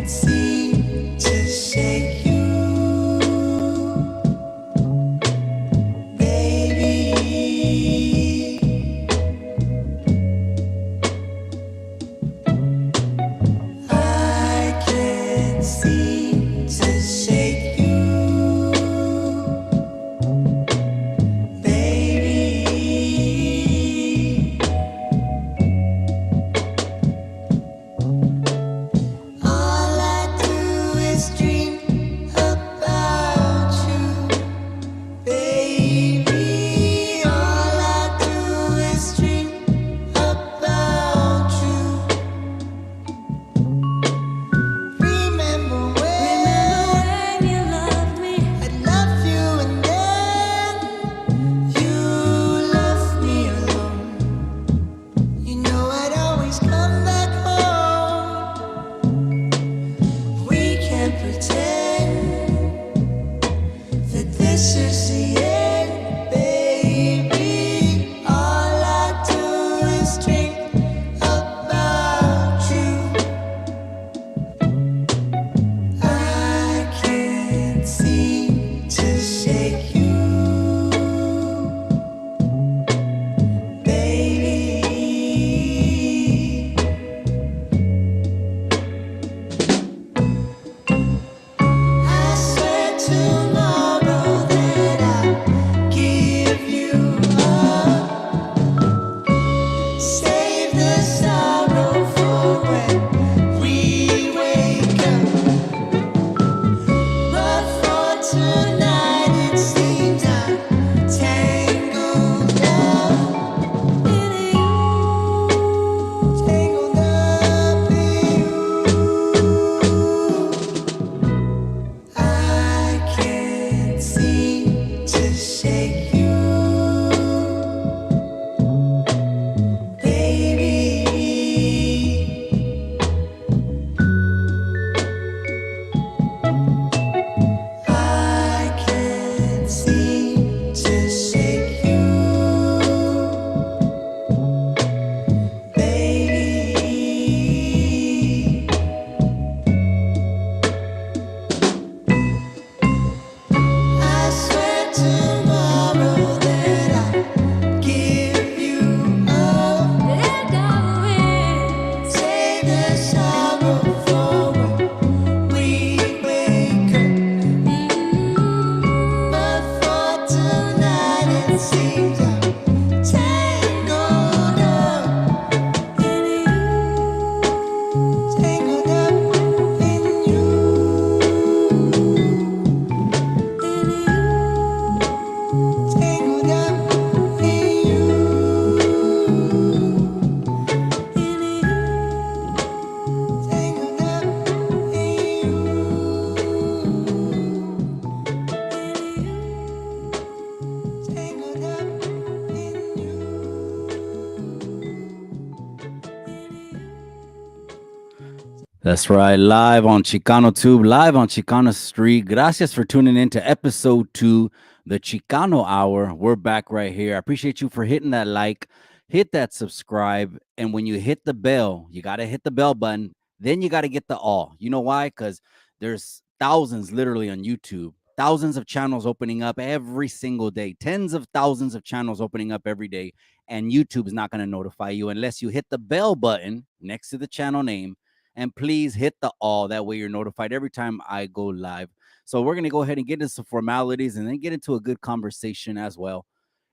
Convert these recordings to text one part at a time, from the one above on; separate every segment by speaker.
Speaker 1: seem to shake you, baby. I can't seem to shake you, baby. All I do is dream about you, baby. All I do is dream about you. Remember when you loved me? I loved you and then you left me alone. You know I'd always come back home. We can't pretend that this is the end, baby. All I do is dream about you. I can't seem to shake you, baby. I swear tomorrow that I'll give you up. Save the sorrow for when we wake up. But for tonight it seems I'm tangled up in you, tangled up in you. I can't seem to shake you, baby. I can't seem to shake you, baby. I swear tomorrow that I'll give you up. And I will save the sorrow for when we wake up. But for tonight it seems I'm tangled up in you, tangled up in you, tangled up in you, tangled up
Speaker 2: That's right. Live on Chicano Tube, live on Chicano Street. Gracias for tuning in to episode 2, the Chicano Hour. We're back right here. I appreciate you for hitting that like, hit that subscribe. And when you hit the bell, you got to hit the bell button. Then you got to get the all. You know why? Because there's thousands literally on YouTube, thousands of channels opening up every single day, tens of thousands of channels opening up every day. And YouTube is not going to notify you unless you hit the bell button next to the channel name. And please hit the all. That way you're notified every time I go live. So we're going to go ahead and get into some formalities and then get into a good conversation as well.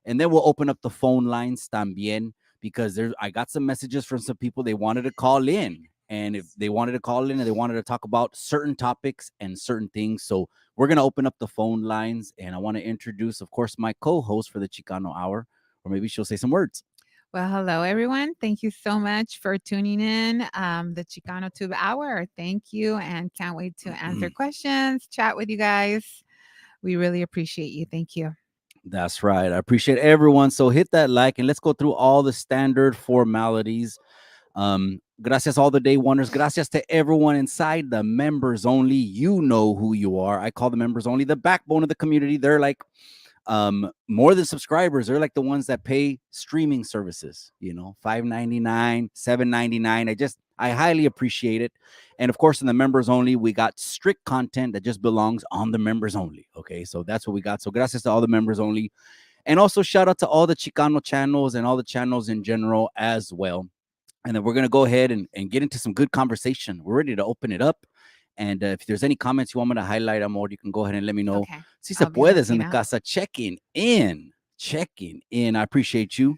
Speaker 2: And then we'll open up the phone lines también because I got some messages from some people. They wanted to call in. And if they wanted to call in and they wanted to talk about certain topics and certain things. So we're going to open up the phone lines. And I want to introduce, of course, my co-host for the Chicano Hour. Or maybe she'll say some words.
Speaker 3: Well, hello, everyone. Thank you so much for tuning in. The Chicano Tube Hour. Thank you. And can't wait to answer questions, chat with you guys. We really appreciate you. Thank you.
Speaker 2: That's right. I appreciate everyone. So hit that like and let's go through all the standard formalities. Gracias all the day wonders. Gracias to everyone inside the members only. You know who you are. I call the members only the backbone of the community. They're like more than subscribers. They're like the ones that pay streaming services, you know, $5.99, $7.99. I highly appreciate it. And of course, in the members only, we got strict content that just belongs on the members only. Okay, so that's what we got. So gracias to all the members only. And also shout out to all the Chicano channels and all the channels in general as well. And then we're going to go ahead and get into some good conversation. We're ready to open it up. And if there's any comments you want me to highlight, Amor, you can go ahead and let me know.
Speaker 3: Okay.
Speaker 2: Si se
Speaker 3: I'll be
Speaker 2: puedes in
Speaker 3: looking
Speaker 2: the
Speaker 3: out.
Speaker 2: casa, checking in. Checking in. I appreciate you.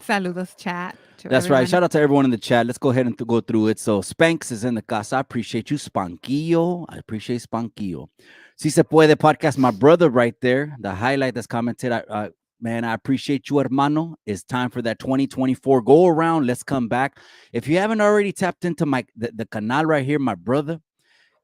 Speaker 3: Saludos chat to
Speaker 2: That's right.
Speaker 3: everyone.
Speaker 2: Shout out to everyone in the chat. Let's go ahead and go through it. So Spanks is in the casa. I appreciate you. Spanquillo. I appreciate Spanquillo. Si se puede podcast, my brother right there. The highlight that's commented. Man, I appreciate you, hermano. It's time for that 2024 go around. Let's come back. If you haven't already tapped into the canal right here, my brother,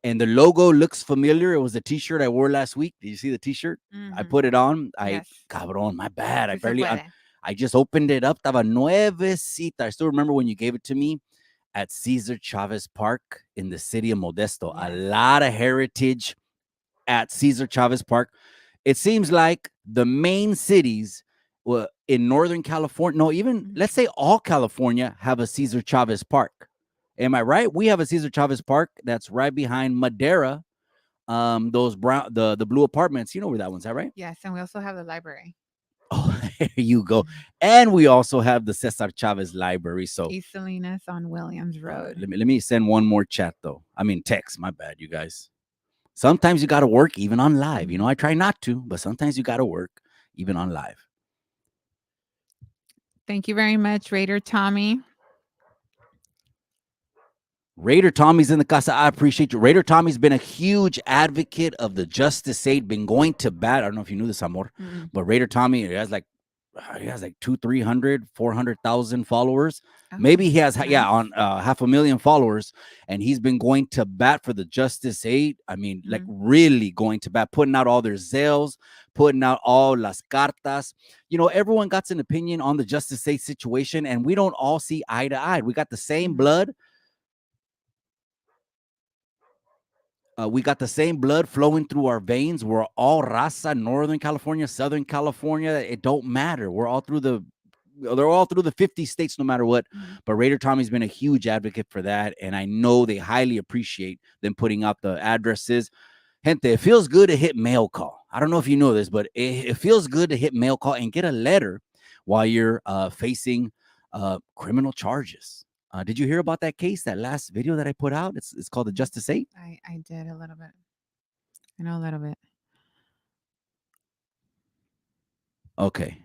Speaker 2: and the logo looks familiar. It was a t-shirt I wore last week. Did you see the t-shirt? I put it on.
Speaker 3: Yes.
Speaker 2: Cabron, my bad.
Speaker 3: Sí se puede.
Speaker 2: I just opened it up. Estaba nuevecita. I still remember when you gave it to me at Cesar Chavez Park in the city of Modesto. A
Speaker 3: Yes.
Speaker 2: lot of heritage at Cesar Chavez Park. It seems like the main cities in Northern California, no, even let's say all California have a Cesar Chavez Park. Am I right? We have a Cesar Chavez Park that's right behind Madera. Those brown, the blue apartments. You know where that one's at, right?
Speaker 3: Yes, and we also have the library.
Speaker 2: Oh, there you go. And we also have the Cesar Chavez Library. So
Speaker 3: East Salinas on Williams Road.
Speaker 2: let me send one more chat though. I mean text. My bad, you guys. Sometimes you got to work even on live. You know, I try not to, but sometimes you got to work even on live.
Speaker 3: Thank you very much, Raider Tommy.
Speaker 2: Raider Tommy's in the casa. I appreciate you. Raider Tommy's been a huge advocate of the Justice Aid, been going to bat. I don't know if you knew this, Amor, but Raider Tommy has like 200, 300, 400,000 followers. Maybe he has, on 500,000 followers, and he's been going to bat for the Justice Aid. I mean, like really going to bat, putting out all their Zelles, putting out all las cartas. You know, everyone got an opinion on the Justice Aid situation, and we don't all see eye to eye. We got the same blood. We got the same blood flowing through our veins. We're all raza, Northern California, Southern California. It don't matter. They're all through the 50 states, no matter what. But Raider Tommy's been a huge advocate for that. And I know they highly appreciate them putting out the addresses. Gente, it feels good to hit mail call. I don't know if you know this, but it feels good to hit mail call and get a letter while you're facing criminal charges. Did you hear about that case, that last video that I put out? It's called the Justice 8.
Speaker 3: I did a little bit. I know a little bit.
Speaker 2: Okay.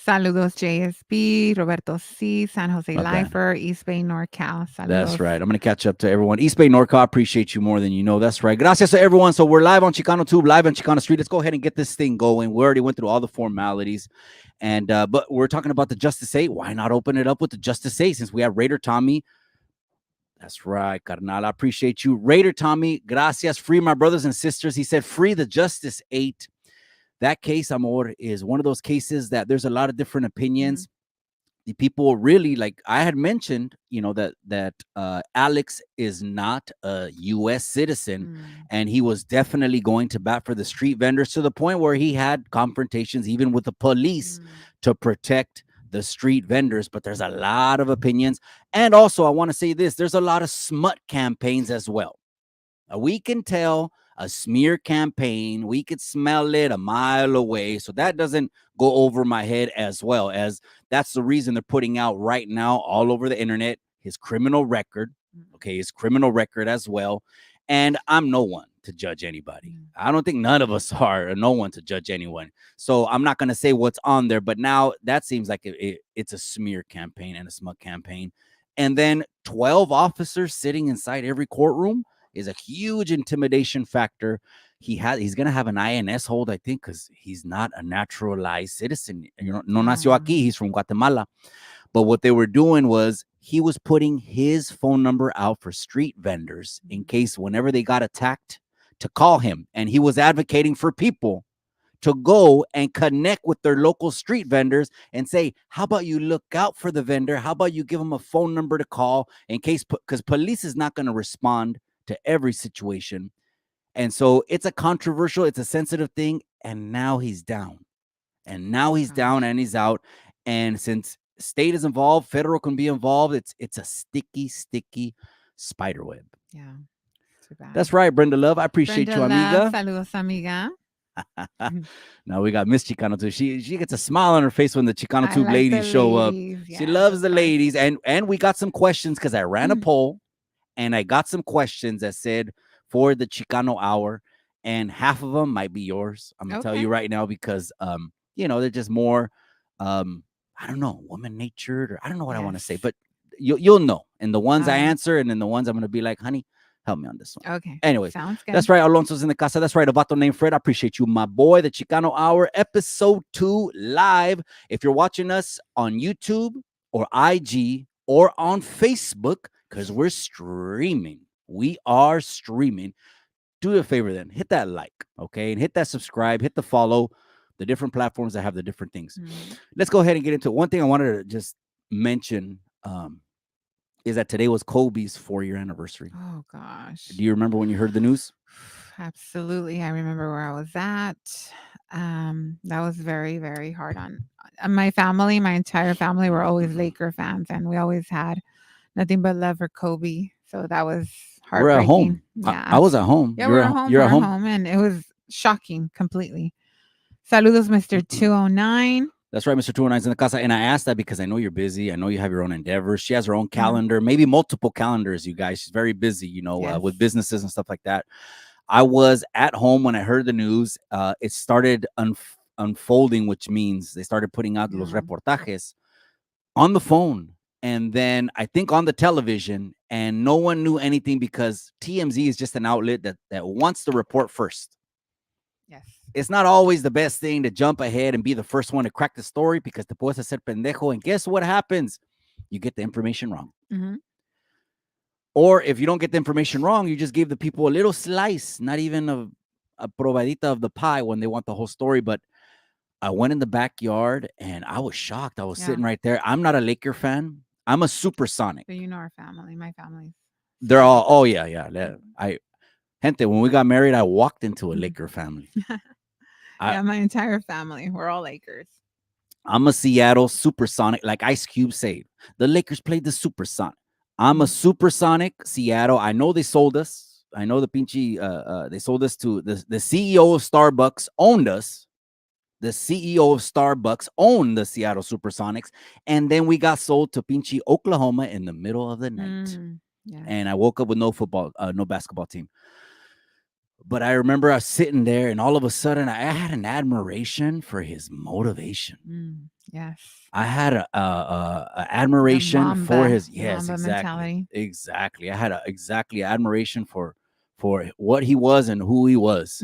Speaker 3: Saludos, JSB, Roberto C, San Jose
Speaker 2: Not bad.
Speaker 3: Lifer, East Bay, NorCal. Saludos.
Speaker 2: That's right. I'm going to catch up to everyone. East Bay, NorCal, I appreciate you more than you know. That's right. Gracias to everyone. So we're live on Chicano Tube, live on Chicano Street. Let's go ahead and get this thing going. We already went through all the formalities. And but we're talking about the Justice 8. Why not open it up with the Justice 8 since we have Raider Tommy? That's right, carnal. I appreciate you. Raider Tommy, gracias. Free my brothers and sisters. He said, free the Justice 8. That case, Amor, is one of those cases that there's a lot of different opinions. The people really, like I had mentioned, you know, that Alex is not a U.S. citizen, and he was definitely going to bat for the street vendors to the point where he had confrontations even with the police to protect the street vendors. But there's a lot of opinions. And also, I want to say this, there's a lot of smut campaigns as well. We can tell a smear campaign. We could smell it a mile away. So that doesn't go over my head, as well as that's the reason they're putting out right now all over the internet his criminal record. Okay, his criminal record as well. And I'm no one to judge anybody. I don't think none of us are, or no one to judge anyone. So I'm not going to say what's on there. But now that seems like it's a smear campaign and a smut campaign. And then 12 officers sitting inside every courtroom is a huge intimidation factor. He's going to have an INS hold, I think, because he's not a naturalized citizen. You know, no nació aquí. He's from Guatemala. But what they were doing was he was putting his phone number out for street vendors in case whenever they got attacked to call him. And he was advocating for people to go and connect with their local street vendors and say, how about you look out for the vendor? How about you give them a phone number to call in case, because police is not going to respond to every situation. And so it's a controversial, it's a sensitive thing. And now he's down. And now he's down and he's out. And since state is involved, federal can be involved. It's a sticky spider web.
Speaker 3: Yeah. Too bad.
Speaker 2: That's right, Brenda Love. I appreciate
Speaker 3: Brenda
Speaker 2: you,
Speaker 3: Love,
Speaker 2: amiga.
Speaker 3: saludos, amiga.
Speaker 2: Now we got Miss Chicano too. She gets a smile on her face when the Chicano
Speaker 3: I
Speaker 2: Tube
Speaker 3: like the
Speaker 2: ladies show up.
Speaker 3: ladies.
Speaker 2: She
Speaker 3: Yes,
Speaker 2: loves
Speaker 3: of
Speaker 2: the
Speaker 3: course.
Speaker 2: ladies, and we got some questions because I ran a poll and I got some questions that said for the Chicano Hour, and half of them might be yours. I'm gonna tell you
Speaker 3: Okay.
Speaker 2: right now because they're just more I don't know, woman natured, or I don't know what I want to say,
Speaker 3: Yes.
Speaker 2: but you'll know. And the ones
Speaker 3: All
Speaker 2: I
Speaker 3: right.
Speaker 2: answer, and then the ones I'm gonna be like, honey, help me on this one.
Speaker 3: Okay.
Speaker 2: Anyways,
Speaker 3: Sounds good.
Speaker 2: that's right. Alonso's in the casa. That's right. A vato named Fred. I appreciate you, my boy. The Chicano Hour, episode 2, live. If you're watching us on YouTube or IG or on Facebook, because we're streaming, we are streaming. Do a favor then, hit that like, okay, and hit that subscribe, hit the follow, the different platforms that have the different things. Let's go ahead and get into it. One thing I wanted to just mention is that today was Kobe's 4-year anniversary.
Speaker 3: Oh, gosh.
Speaker 2: Do you remember when you heard the news?
Speaker 3: Absolutely. I remember where I was at. That was very, very hard on my family. My entire family were always Laker fans, and we always had nothing but love for Kobe. So that was
Speaker 2: We're at home.
Speaker 3: heartbreaking. Yeah.
Speaker 2: I was at home.
Speaker 3: Yeah, we're at home.
Speaker 2: You're
Speaker 3: We're
Speaker 2: at
Speaker 3: at
Speaker 2: home.
Speaker 3: home, and it was shocking completely. Saludos, Mr. 209.
Speaker 2: That's right, Mr. 209's in the casa. And I asked that because I know you're busy. I know you have your own endeavors. She has her own calendar, maybe multiple calendars, you guys. She's very busy, with businesses and stuff like that. I was at home when I heard the news. It started unfolding, which means they started putting out los reportajes on the phone. And then I think on the television, and no one knew anything because TMZ is just an outlet that wants to report first.
Speaker 3: Yes.
Speaker 2: It's not always the best thing to jump ahead and be the first one to crack the story because te puedes hacer pendejo. And guess what happens? You get the information wrong. Or if you don't get the information wrong, you just gave the people a little slice, not even a probadita of the pie when they want the whole story. But I went in the backyard and I was shocked. I was sitting right there. I'm not a Laker fan. I'm a Supersonic.
Speaker 3: So you know our family, my family.
Speaker 2: They're all, oh yeah. Gente, when we got married, I walked into a Laker family.
Speaker 3: Yeah, my entire family. We're all Lakers.
Speaker 2: I'm a Seattle Supersonic, like Ice Cube said. The Lakers played the Supersonic. I'm a Supersonic Seattle. I know they sold us. I know the pinchy, they sold us to the CEO of Starbucks owned us. The CEO of Starbucks owned the Seattle Supersonics. And then we got sold to pinchy Oklahoma in the middle of the night. And I woke up with no basketball team. But I remember I was sitting there, and all of a sudden, I had an admiration for his motivation.
Speaker 3: Yes,
Speaker 2: I had a admiration for his
Speaker 3: mentality.
Speaker 2: Exactly. I had admiration for what he was and who he was.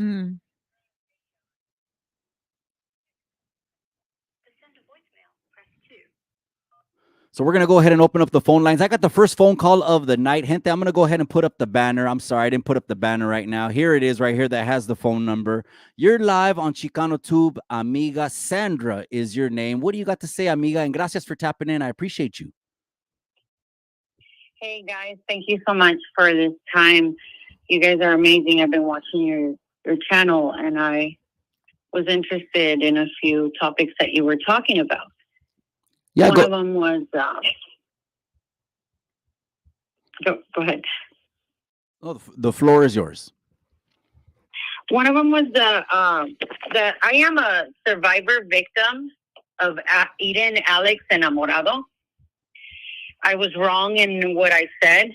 Speaker 2: So we're going to go ahead and open up the phone lines. I got the first phone call of the night. Gente, I'm going to go ahead and put up the banner. I'm sorry, I didn't put up the banner right now. Here it is right here that has the phone number. You're live on Chicano Tube. Amiga Sandra is your name. What do you got to say, amiga? And gracias for tapping in. I appreciate you.
Speaker 4: Hey, guys. Thank you so much for this time. You guys are amazing. I've been watching your channel, and I was interested in a few topics that you were talking about.
Speaker 2: Yeah,
Speaker 4: One of them was, go ahead.
Speaker 2: Oh, the floor is yours.
Speaker 4: One of them was the I am a survivor victim of Eden Alex Enamorado. I was wrong in what I said,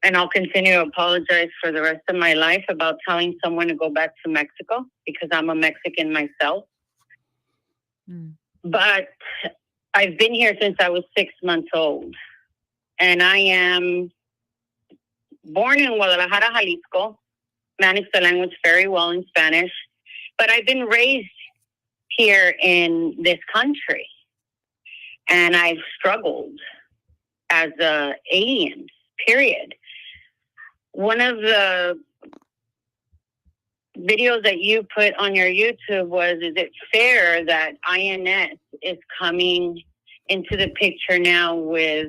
Speaker 4: and I'll continue to apologize for the rest of my life about telling someone to go back to Mexico because I'm a Mexican myself. But I've been here since I was 6 months old, and I am born in Guadalajara, Jalisco, manage the language very well in Spanish, but I've been raised here in this country, and I've struggled as an alien, period. One of the videos that you put on your YouTube was, is it fair that INS is coming into the picture now with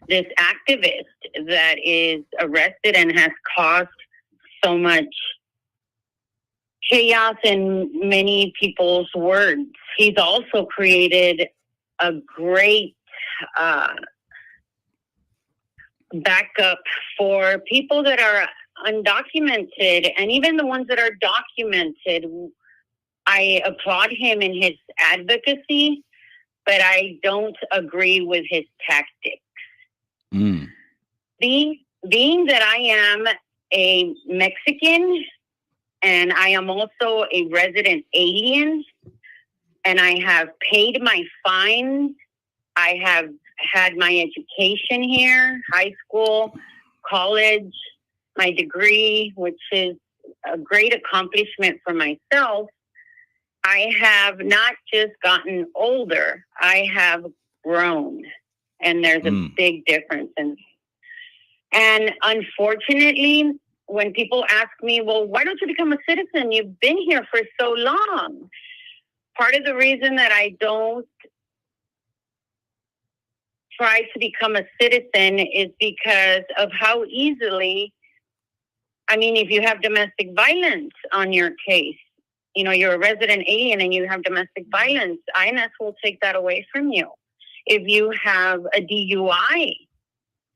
Speaker 4: this activist that is arrested and has caused so much chaos in many people's words. He's also created a great backup for people that are undocumented, and even the ones that are documented. I applaud him in his advocacy, but I don't agree with his tactics.
Speaker 2: Mm.
Speaker 4: Being that I am a Mexican and I am also a resident alien, and I have paid my fines, I have had my education here, high school, college, my degree, which is a great accomplishment for myself. I have not just gotten older, I have grown. And there's a big difference. And unfortunately, when people ask me, well, why don't you become a citizen? You've been here for so long. Part of the reason that I don't try to become a citizen is because of how easily, I mean, if you have domestic violence on your case, you know, you're a resident alien and you have domestic violence, INS will take that away from you. If you have a DUI,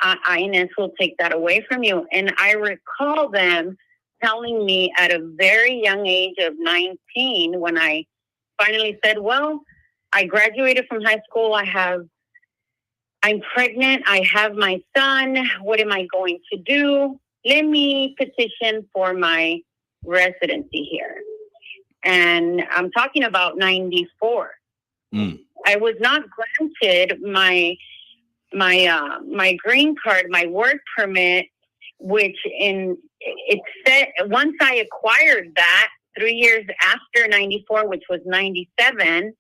Speaker 4: INS will take that away from you. And I recall them telling me at a very young age of 19, when I finally said, well, I graduated from high school, I'm pregnant, I have my son, what am I going to do? Let me petition for my residency here. And I'm talking about 94. I was not granted my green card, my work permit, which it said once I acquired that 3 years after 94, which was 97,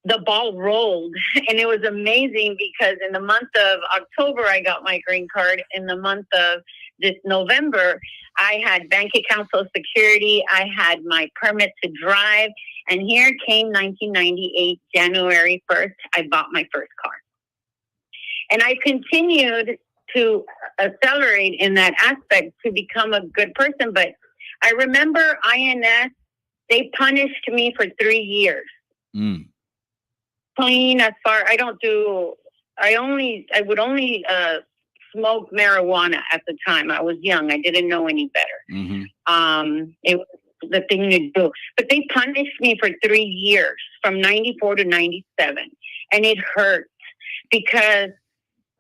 Speaker 4: the ball rolled. And it was amazing because in the month of October, I got my green card. In the month of this November, I had bank account, Social Security. I had my permit to drive. And here came 1998, January 1st, I bought my first car. And I continued to accelerate in that aspect to become a good person. But I remember INS, they punished me for 3 years. Clean as far, I would only smoke marijuana at the time. I was young. I didn't know any better. It was the thing to do. But they punished me for 3 years, from 94 to 97. And it hurt because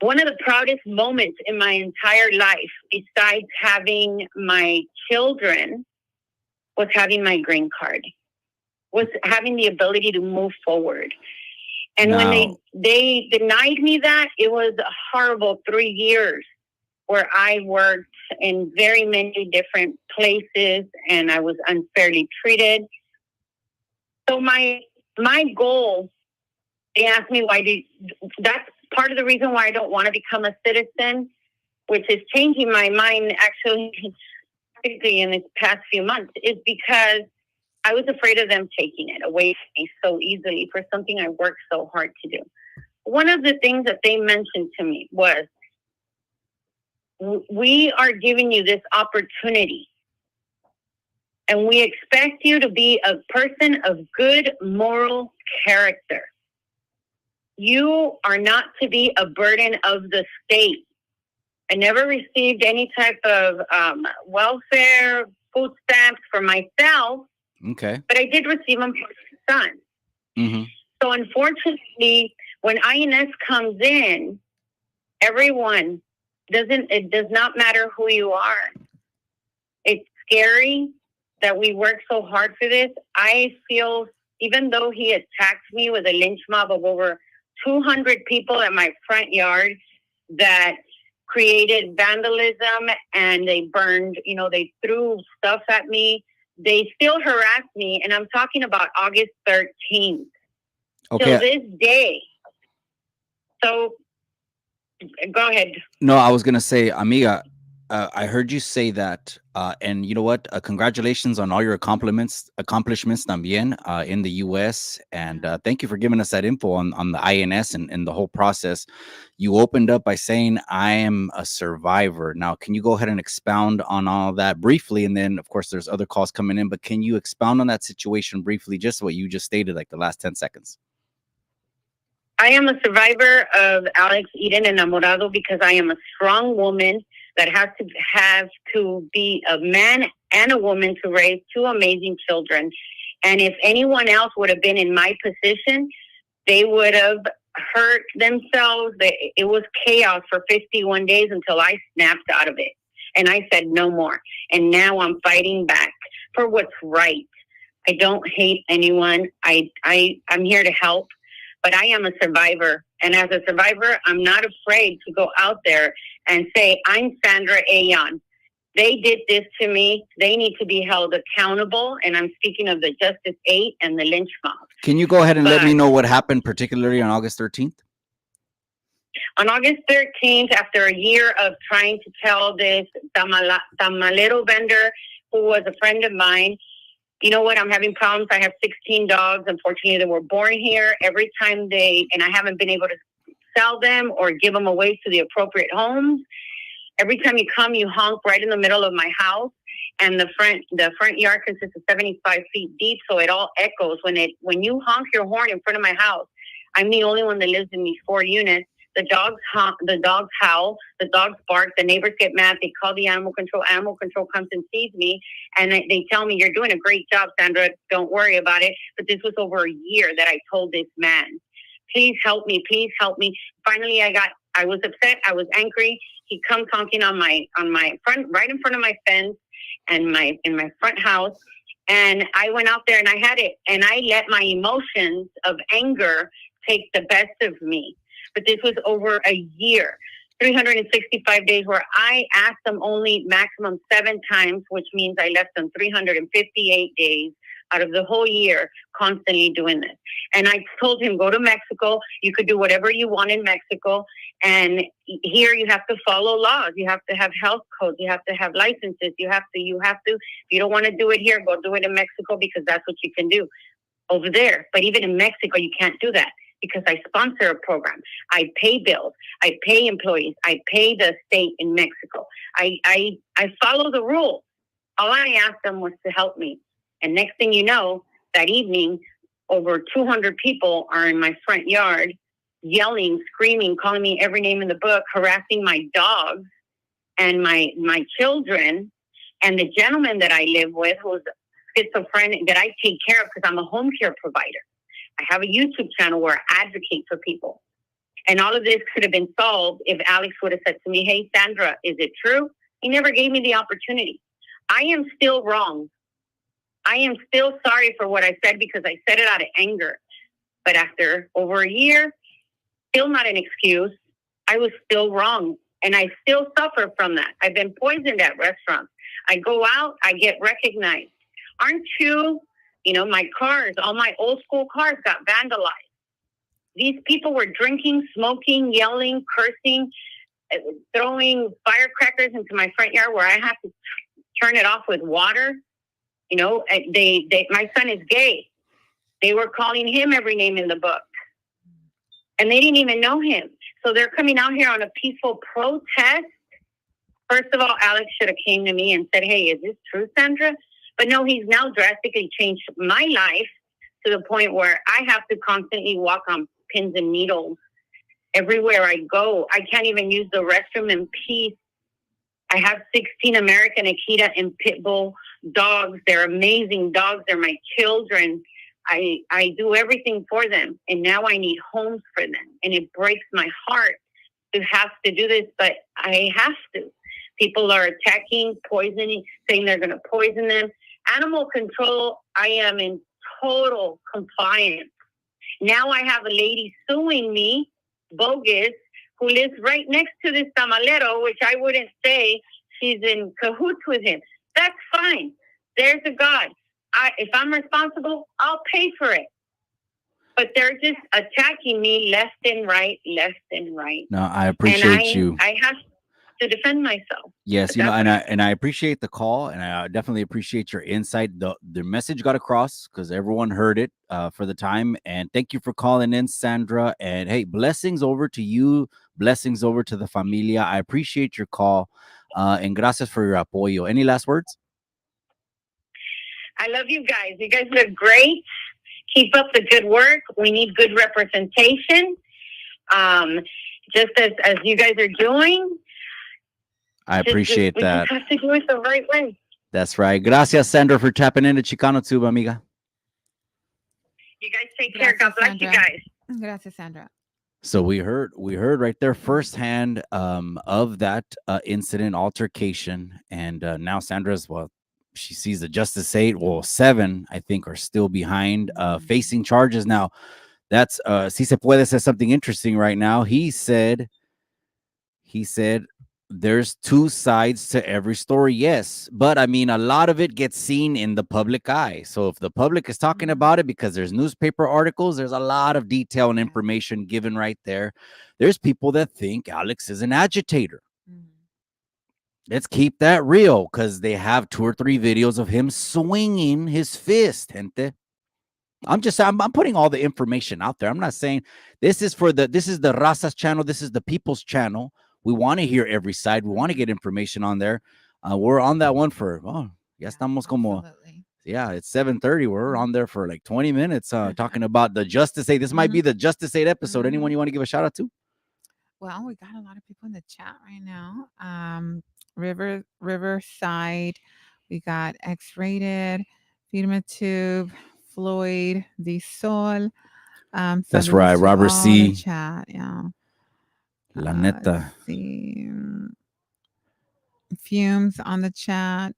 Speaker 4: one of the proudest moments in my entire life, besides having my children, was having my green card, was having the ability to move forward. And when they denied me that, it was a horrible 3 years where I worked in very many different places and I was unfairly treated. So my goal, they asked me that's part of the reason why I don't want to become a citizen, which is changing my mind actually in this past few months, is because I was afraid of them taking it away from me so easily for something I worked so hard to do. One of the things that they mentioned to me was, we are giving you this opportunity and we expect you to be a person of good moral character. You are not to be a burden of the state. I never received any type of welfare, food stamps for myself.
Speaker 2: Okay.
Speaker 4: But I did receive them for my son. So unfortunately, when INS comes in, it does not matter who you are. It's scary that we work so hard for this. I feel, even though he attacked me with a lynch mob of over 200 people at my front yard that created vandalism, and they burned, they threw stuff at me. They still harass me, and I'm talking about August 13th.
Speaker 2: Okay.
Speaker 4: Till this day. So, go ahead.
Speaker 2: No, I was going to say, amiga, I heard you say that And you know what? Congratulations on all your accomplishments también in the U.S. And thank you for giving us that info on the INS and the whole process. You opened up by saying, I am a survivor. Now, can you go ahead and expound on all that briefly? And then, of course, there's other calls coming in, but can you expound on that situation briefly, just what you just stated, like the last 10 seconds?
Speaker 4: I am a survivor of Alex Eden Enamorado because I am a strong woman that has to be a man and a woman to raise two amazing children. And if anyone else would have been in my position, they would have hurt themselves. It was chaos for 51 days until I snapped out of it. And I said no more. And now I'm fighting back for what's right. I don't hate anyone. I'm here to help. But I am a survivor. And as a survivor, I'm not afraid to go out there and say, I'm Sandra Ayon. They did this to me. They need to be held accountable. And I'm speaking of the Justice 8 and the lynch mob.
Speaker 2: Can you go ahead and let me know what happened, particularly on August 13th?
Speaker 4: On August 13th, after a year of trying to tell this tamalero vendor, who was a friend of mine, you know what, I'm having problems. I have 16 dogs. Unfortunately, they were born here. Every time and I haven't been able to sell them or give them away to the appropriate homes. Every time you come, you honk right in the middle of my house. And the front yard consists of 75 feet deep, so it all echoes. When you honk your horn in front of my house, I'm the only one that lives in these 4 units. The dogs honk, the dogs howl, the dogs bark, the neighbors get mad. They call the animal control. Animal control comes and sees me, and they tell me, you're doing a great job, Sandra. Don't worry about it. But this was over a year that I told this man, please help me, please help me. Finally, I was upset. I was angry. He comes honking on my front, right in front of my fence and in my front house. And I went out there and I had it, and I let my emotions of anger take the best of me. But this was over a year, 365 days, where I asked them only maximum 7 times, which means I left them 358 days out of the whole year constantly doing this. And I told him, go to Mexico. You could do whatever you want in Mexico. And here you have to follow laws. You have to have health codes. You have to have licenses. You have to, if you don't want to do it here, go do it in Mexico, because that's what you can do over there. But even in Mexico, you can't do that, because I sponsor a program. I pay bills. I pay employees. I pay the state in Mexico. I follow the rules. All I asked them was to help me. And next thing you know, that evening, over 200 people are in my front yard, yelling, screaming, calling me every name in the book, harassing my dogs and my children. And the gentleman that I live with, who's schizophrenic, that I take care of because I'm a home care provider. I have a YouTube channel where I advocate for people. And all of this could have been solved if Alex would have said to me, hey, Sandra, is it true? He never gave me the opportunity. I am still wrong. I am still sorry for what I said, because I said it out of anger. But after over a year, still not an excuse. I was still wrong. And I still suffer from that. I've been poisoned at restaurants. I go out, I get recognized. Aren't you? My cars, all my old school cars got vandalized. These people were drinking, smoking, yelling, cursing, throwing firecrackers into my front yard where I have to turn it off with water. My son is gay. They were calling him every name in the book. And they didn't even know him. So they're coming out here on a peaceful protest. First of all, Alex should have came to me and said, hey, is this true, Sandra? But no, he's now drastically changed my life to the point where I have to constantly walk on pins and needles everywhere I go. I can't even use the restroom in peace. I have 16 American Akita and Pit Bull dogs. They're amazing dogs. They're my children. I do everything for them. And now I need homes for them. And it breaks my heart to have to do this, but I have to. People are attacking, poisoning, saying they're going to poison them. Animal control, I am in total compliance. Now I have a lady suing me, bogus, who lives right next to this tamalero, which I wouldn't say she's in cahoots with him. That's fine. There's a God. If I'm responsible, I'll pay for it. But they're just attacking me left and right, left and right.
Speaker 2: No, I appreciate you.
Speaker 4: to defend myself.
Speaker 2: Yes,
Speaker 4: But
Speaker 2: you know,
Speaker 4: that's
Speaker 2: and I appreciate the call, and I definitely appreciate your insight. The message got across because everyone heard it for the time. And thank you for calling in, Sandra. And hey, blessings over to you, blessings over to the familia. I appreciate your call, and gracias for your apoyo. Any last words?
Speaker 4: I love you guys. You guys look great. Keep up the good work. We need good representation. Just as you guys are doing.
Speaker 2: I appreciate
Speaker 4: we
Speaker 2: that.
Speaker 4: just have to do it the right way.
Speaker 2: That's right. Gracias, Sandra, for tapping into Chicano Tube, amiga.
Speaker 4: You guys take care. God bless you
Speaker 3: Sandra.
Speaker 4: guys.
Speaker 3: Gracias, Sandra.
Speaker 2: So we heard right there firsthand of that incident altercation, and now Sandra's, well, she sees the Justice 8, well, 7 I think are still behind facing charges. Now that's Si Se Puede says something interesting right now. He said there's two sides to every story. Yes, but I mean, a lot of it gets seen in the public eye. So if the public is talking about it because there's newspaper articles, there's a lot of detail and information given right there. There's people that think Alex is an agitator. Let's keep that real, because they have 2 or 3 videos of him swinging his fist, gente. I'm putting all the information out there. I'm not saying this is the Raza's channel. This is the people's channel. We want to hear every side. We want to get information on there. We're on that one for, ya estamos como, yeah, it's 7:30. We're on there for like 20 minutes talking about the Justice 8. This might be the Justice 8 episode. Anyone you want to give a shout out to?
Speaker 3: Well, we got a lot of people in the chat right now. Riverside, we got X-Rated, Firma Tube, Floyd, The Sol.
Speaker 2: That's right, Robert C.
Speaker 3: Chat, yeah.
Speaker 2: La neta.
Speaker 3: Fumes on the chat.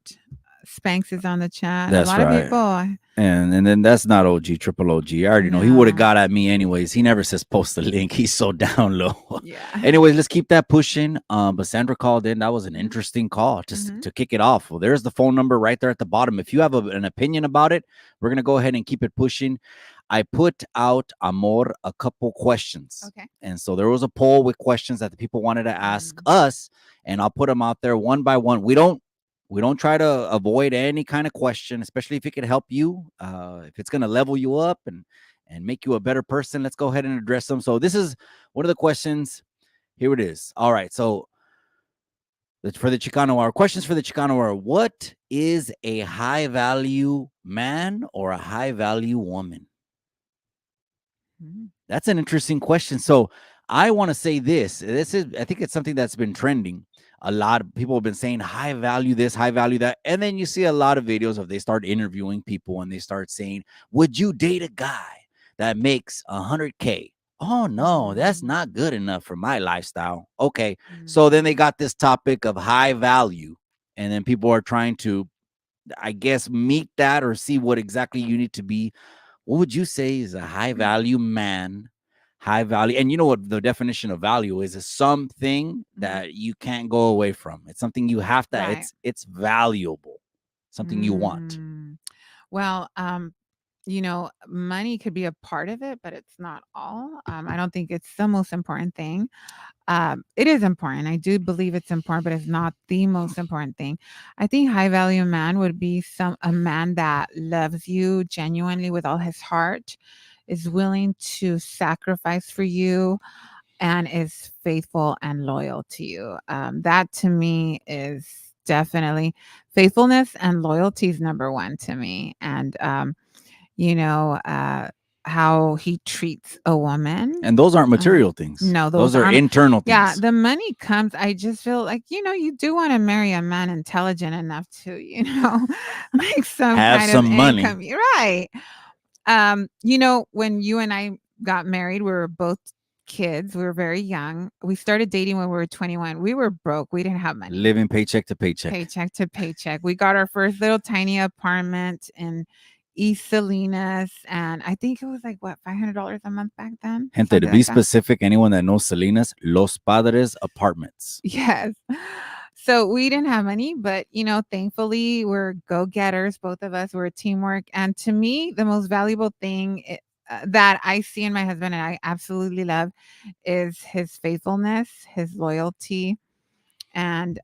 Speaker 3: Spanx is on the chat.
Speaker 2: That's
Speaker 3: a lot of people.
Speaker 2: And then that's not OG, triple OG. I already know he would have got at me anyways. He never says post the link. He's so down low.
Speaker 3: Yeah.
Speaker 2: Anyways, let's keep that pushing. But Sandra called in. That was an interesting call to kick it off. Well, there's the phone number right there at the bottom. If you have an opinion about it, we're gonna go ahead and keep it pushing. I put out, Amor, a couple questions.
Speaker 3: Okay.
Speaker 2: And so there was a poll with questions that the people wanted to ask us, and I'll put them out there one by one. We don't try to avoid any kind of question, especially if it could help you. If it's going to level you up and make you a better person, let's go ahead and address them. So this is one of the questions. Here it is. All right. So for the Chicano Hour, questions for the Chicano Hour. What is a high value man or a high value woman? That's an interesting question. So I want to say this. I think it's something that's been trending. A lot of people have been saying high value this, high value that. And then you see a lot of videos of they start interviewing people and they start saying, would you date a guy that makes 100K? Oh, no, that's not good enough for my lifestyle. Okay. So then they got this topic of high value. And then people are trying to, I guess, meet that or see what exactly you need to be. What would you say is a high value man? High value, and you know what the definition of value is something that you can't go away from. It's something you have to,
Speaker 3: Right.
Speaker 2: it's valuable, something you want.
Speaker 3: Well, money could be a part of it, but it's not all. I don't think it's the most important thing. It is important. I do believe it's important, but it's not the most important thing. I think high value man would be a man that loves you genuinely with all his heart, is willing to sacrifice for you, and is faithful and loyal to you. That to me is definitely faithfulness, and loyalty is number one to me. And how he treats a woman.
Speaker 2: And those aren't material things.
Speaker 3: No,
Speaker 2: those are internal things.
Speaker 3: Yeah, the money comes. I just feel like, you do want to marry a man intelligent enough to, make some
Speaker 2: Have
Speaker 3: kind
Speaker 2: some
Speaker 3: of
Speaker 2: money.
Speaker 3: income. You're right. When you and I got married, we were both kids. We were very young. We started dating when we were 21. We were broke. We didn't have money.
Speaker 2: Living paycheck to paycheck.
Speaker 3: Paycheck to paycheck. We got our first little tiny apartment in East Salinas, and I think it was like $500 a month back then.
Speaker 2: Gente, to be specific, anyone that knows Salinas, Los Padres Apartments.
Speaker 3: Yes. So we didn't have money, but thankfully we're go-getters. Both of us were teamwork, and to me, the most valuable thing that I see in my husband and I absolutely love is his faithfulness, his loyalty, And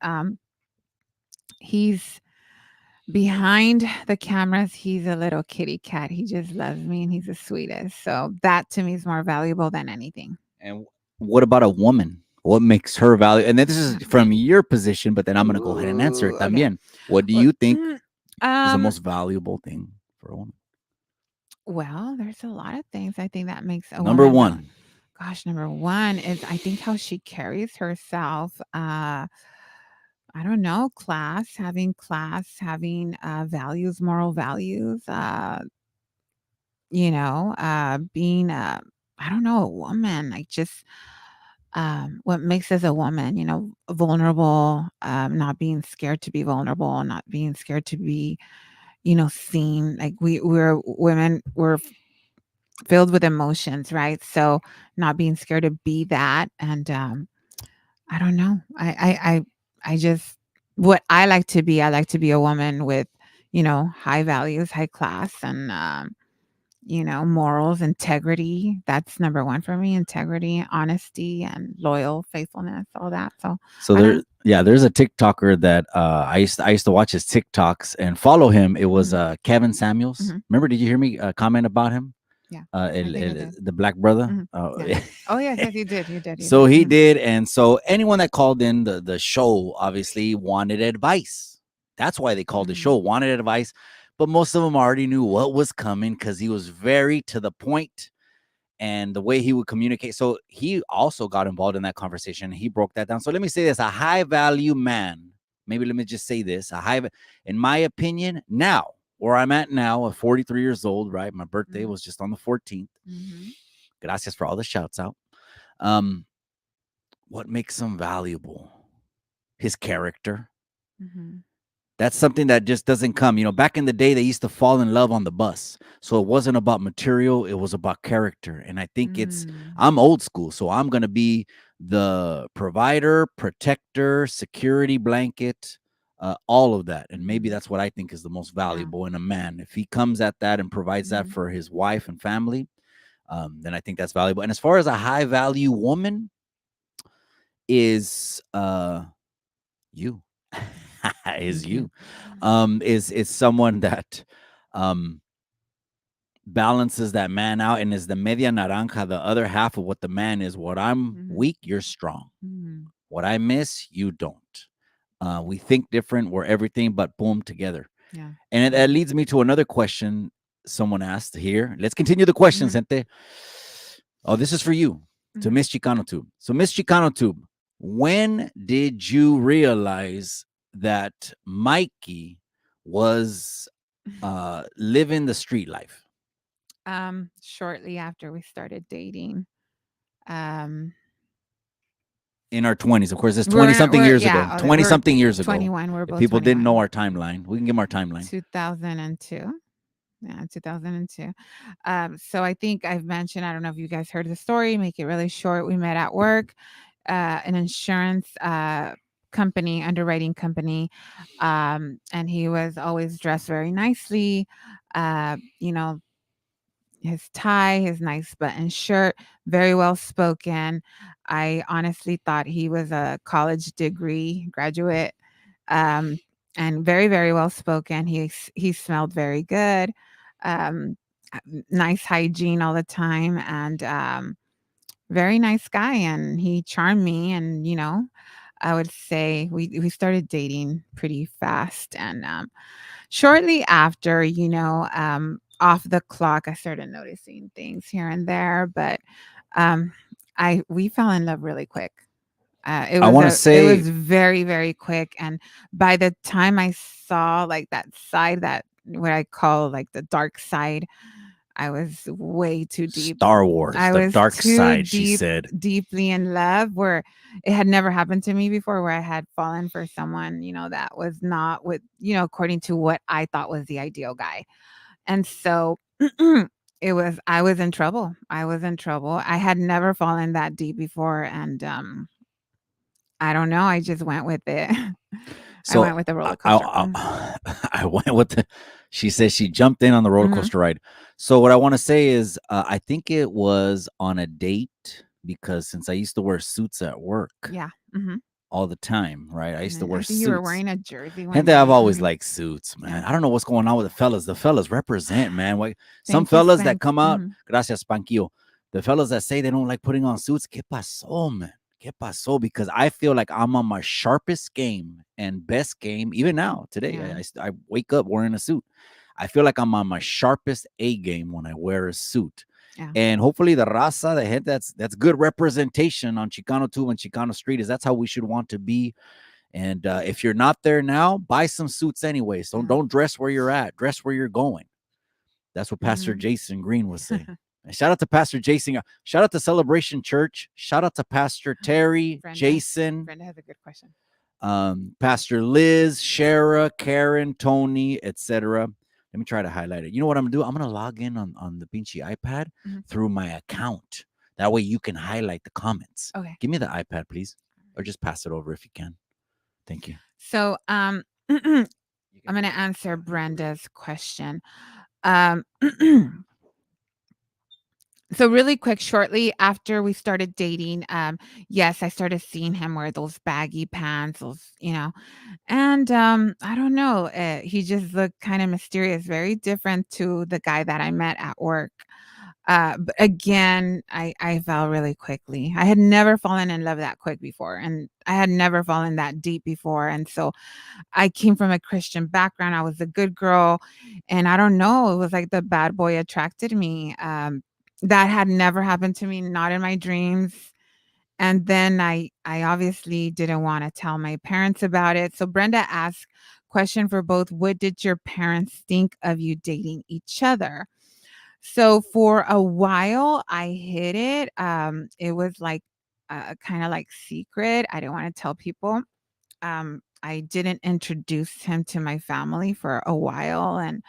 Speaker 3: he's behind the cameras. He's a little kitty cat. He just loves me, and he's the sweetest. So that to me is more valuable than anything.
Speaker 2: And what about a woman? What makes her value? And then this is from your position, but then I'm going to go ahead and answer it
Speaker 3: Ooh, okay.
Speaker 2: también. What do
Speaker 3: Well,
Speaker 2: you think is the
Speaker 3: Um,
Speaker 2: most valuable thing for a woman?
Speaker 3: well, there's a lot of things I think that makes a
Speaker 2: Number
Speaker 3: woman
Speaker 2: one.
Speaker 3: Gosh, number one is I think how she carries herself. I don't know, having values, moral values. Being I don't know, a woman. Like just what makes us a woman. Vulnerable. Not being scared to be vulnerable. Not being scared to be seen. Like we're women. We're filled with emotions, right? So not being scared to be that. And I don't know. I just what I like to be a woman with, high values, high class, and morals, integrity. That's number one for me. Integrity, honesty, and loyal, faithfulness, all that.
Speaker 2: So
Speaker 3: I don't know.
Speaker 2: there's a TikToker that I used to watch his TikToks and follow him. It was Kevin Samuels.
Speaker 3: Mhm.
Speaker 2: Remember, did you hear me comment about him?
Speaker 3: Yeah, I think I did.
Speaker 2: The black brother.
Speaker 3: Mhm. Yeah. Oh yes, yes, you did. You did. You
Speaker 2: So
Speaker 3: did.
Speaker 2: he
Speaker 3: Mhm.
Speaker 2: did, and so anyone that called in the show obviously wanted advice. That's why they called the
Speaker 3: Mhm.
Speaker 2: show, wanted advice. But most of them already knew what was coming because he was very to the point and the way he would communicate. So he also got involved in that conversation. He broke that down. So let me say this: a high value man. Maybe let me just say this: in my opinion, now where I'm at now, at 43 years old, right? My birthday
Speaker 3: Mhm.
Speaker 2: was just on the 14th.
Speaker 3: Mhm.
Speaker 2: Gracias for all the shouts out. Um, what makes him valuable? His character.
Speaker 3: Mhm.
Speaker 2: That's something that just doesn't come. Back in the day, they used to fall in love on the bus. So it wasn't about material, it was about character. And I think
Speaker 3: Mm.
Speaker 2: I'm old school. So I'm going to be the provider, protector, security blanket, all of that. And maybe
Speaker 3: Mhm.
Speaker 2: that's what I think is the most
Speaker 3: Yeah.
Speaker 2: valuable in a man. If he comes at that and provides that
Speaker 3: Mhm.
Speaker 2: for his wife and family, then I think that's valuable. And as far as a high value woman is you. Is
Speaker 3: Thank you.
Speaker 2: you. Is someone that um balances that man out and is the media naranja, the other half of what the man is. What I'm
Speaker 3: Mhm.
Speaker 2: weak, you're strong.
Speaker 3: Mhm.
Speaker 2: What I miss, you don't. We think different, we're everything but boom together.
Speaker 3: Yeah.
Speaker 2: And that leads me to another question someone asked here. Let's continue the questions,
Speaker 3: Mhm.
Speaker 2: gente. Oh, this is for you, to
Speaker 3: Mhm.
Speaker 2: Miss Chicano Tube. So, Miss Chicano Tube, when did you realize that Mikey was living the street life?
Speaker 3: Shortly after we started dating. Um,
Speaker 2: In our 20s. Of course, it's
Speaker 3: we're
Speaker 2: 20
Speaker 3: in our,
Speaker 2: something
Speaker 3: we're
Speaker 2: years
Speaker 3: yeah,
Speaker 2: ago.
Speaker 3: okay,
Speaker 2: 20
Speaker 3: we're
Speaker 2: something years ago.
Speaker 3: 21. We're
Speaker 2: If
Speaker 3: both
Speaker 2: people didn't know
Speaker 3: 21.
Speaker 2: our timeline, we can give them our timeline.
Speaker 3: 2002. Yeah, 2002. So I think I've mentioned, I don't know if you guys heard the story, make it really short. We met at work, an insurance company, underwriting company. And he was always dressed very nicely. You know, his tie, his nice button shirt, very well spoken. I honestly thought he was a college degree graduate, um, and very, very well spoken. He smelled very good, um, nice hygiene all the time, and very nice guy. And he charmed me. And I would say we started dating pretty fast, and shortly after, off the clock, I started noticing things here and there, but um, I we fell in love really quick.
Speaker 2: I want to
Speaker 3: It
Speaker 2: say
Speaker 3: was very, very quick, and by the time I saw like that side, that what I call like the dark side, I was way too deep.
Speaker 2: Star Wars,
Speaker 3: I
Speaker 2: the
Speaker 3: was
Speaker 2: dark
Speaker 3: too
Speaker 2: side, she said.
Speaker 3: deeply in love, where it had never happened to me before, where I had fallen for someone, that was not what, according to what I thought was the ideal guy. And so I was in trouble. I was in trouble. I had never fallen that deep before. And I don't know. I just went with it. I
Speaker 2: So
Speaker 3: went with the roller
Speaker 2: I,
Speaker 3: coaster.
Speaker 2: I went with she says she jumped in on the roller
Speaker 3: Mhm.
Speaker 2: coaster ride. So what I want to say is I think it was on a date because since I used to wear suits at work,
Speaker 3: Yeah. Hmm.
Speaker 2: all the time, right? I used to
Speaker 3: And
Speaker 2: wear
Speaker 3: I think you were
Speaker 2: suits.
Speaker 3: wearing a jersey one
Speaker 2: Gente, I've
Speaker 3: day.
Speaker 2: always
Speaker 3: Mhm.
Speaker 2: liked suits, man.
Speaker 3: Yeah.
Speaker 2: I don't know what's going on with the fellas. The fellas represent, man. Some
Speaker 3: Thank you,
Speaker 2: fellas that
Speaker 3: Spank.
Speaker 2: come out,
Speaker 3: Mhm.
Speaker 2: gracias, Panquillo. The fellas that say they don't like putting on suits, ¿qué pasó, man? ¿Qué pasó? Because I feel like I'm on my sharpest game and best game, even now, today.
Speaker 3: Yeah.
Speaker 2: I wake up wearing a suit. I feel like I'm on my sharpest A game when I wear a suit.
Speaker 3: Yeah.
Speaker 2: And hopefully the raza, the head, that's good representation on Chicano Tube and Chicano Street, is that's how we should want to be. And if you're not there now, buy some suits anyways. Don't dress where you're at. Dress where you're going. That's what Pastor
Speaker 3: Mhm.
Speaker 2: Jason Green was saying. And shout out to Pastor Jason. Shout out to Celebration Church. Shout out to Pastor Terry,
Speaker 3: Brenda.
Speaker 2: Jason,
Speaker 3: Brenda has a good question.
Speaker 2: Pastor Liz, Shara, Karen, Tony, etc. Let me try to highlight it. You know what I'm gonna do? I'm gonna log in on the Pinchy iPad
Speaker 3: Mhm.
Speaker 2: through my account. That way you can highlight the comments.
Speaker 3: Okay.
Speaker 2: Give me the iPad, please, or just pass it over if you can. Thank you.
Speaker 3: So I'm going to answer Brenda's question. So really quick, shortly after we started dating, yes, I started seeing him wear those baggy pants, and I don't know, he just looked kind of mysterious, very different to the guy that I met at work. But again, I fell really quickly. I had never fallen in love that quick before, and I had never fallen that deep before, and so I came from a Christian background. I was a good girl, and I don't know, it was like the bad boy attracted me. That had never happened to me, not in my dreams. And then I obviously didn't want to tell my parents about it. So Brenda asked question for both, what did your parents think of you dating each other? So for a while I hid it. It was like kind of like secret. I didn't want to tell people. I didn't introduce him to my family for a while, and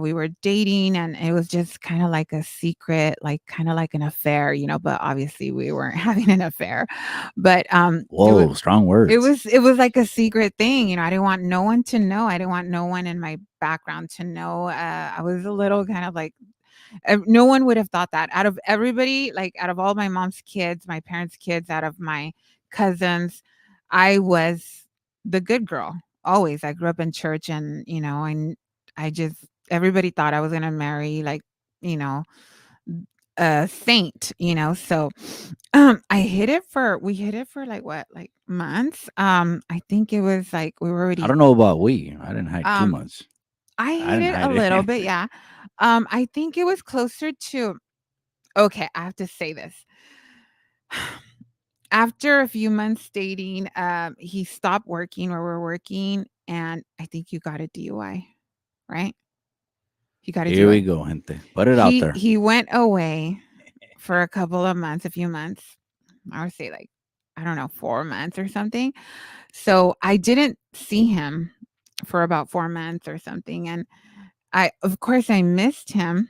Speaker 3: we were dating, and it was just kind of like a secret, like kind of like an affair, but obviously we weren't having an affair. But
Speaker 2: Whoa, strong words.
Speaker 3: it was like a secret thing. I didn't want no one to know. I didn't want no one in my background to know. I was a little kind of like no one would have thought that out of everybody, like out of all my mom's kids, my parents' kids, out of my cousins, I was the good girl. Always. I grew up in church, and I just everybody thought I was going to marry, like, you know, a saint, so I hid it for we hid it for like what, like months. I think it was like we were
Speaker 2: I
Speaker 3: already
Speaker 2: don't know about we. I didn't hide too much.
Speaker 3: I hid
Speaker 2: didn't
Speaker 3: it a
Speaker 2: hide
Speaker 3: little
Speaker 2: it.
Speaker 3: bit, yeah. I think it was closer to okay, I have to say this. After a few months dating, he stopped working where we're working, and I think you got a DUI, right? He got a
Speaker 2: Here we
Speaker 3: DUI.
Speaker 2: go, gente. Put it out
Speaker 3: He
Speaker 2: there.
Speaker 3: he went away for a couple of months, a few months. I would say like I don't know, 4 months or something. So I didn't see him for about 4 months or something, and of course I missed him.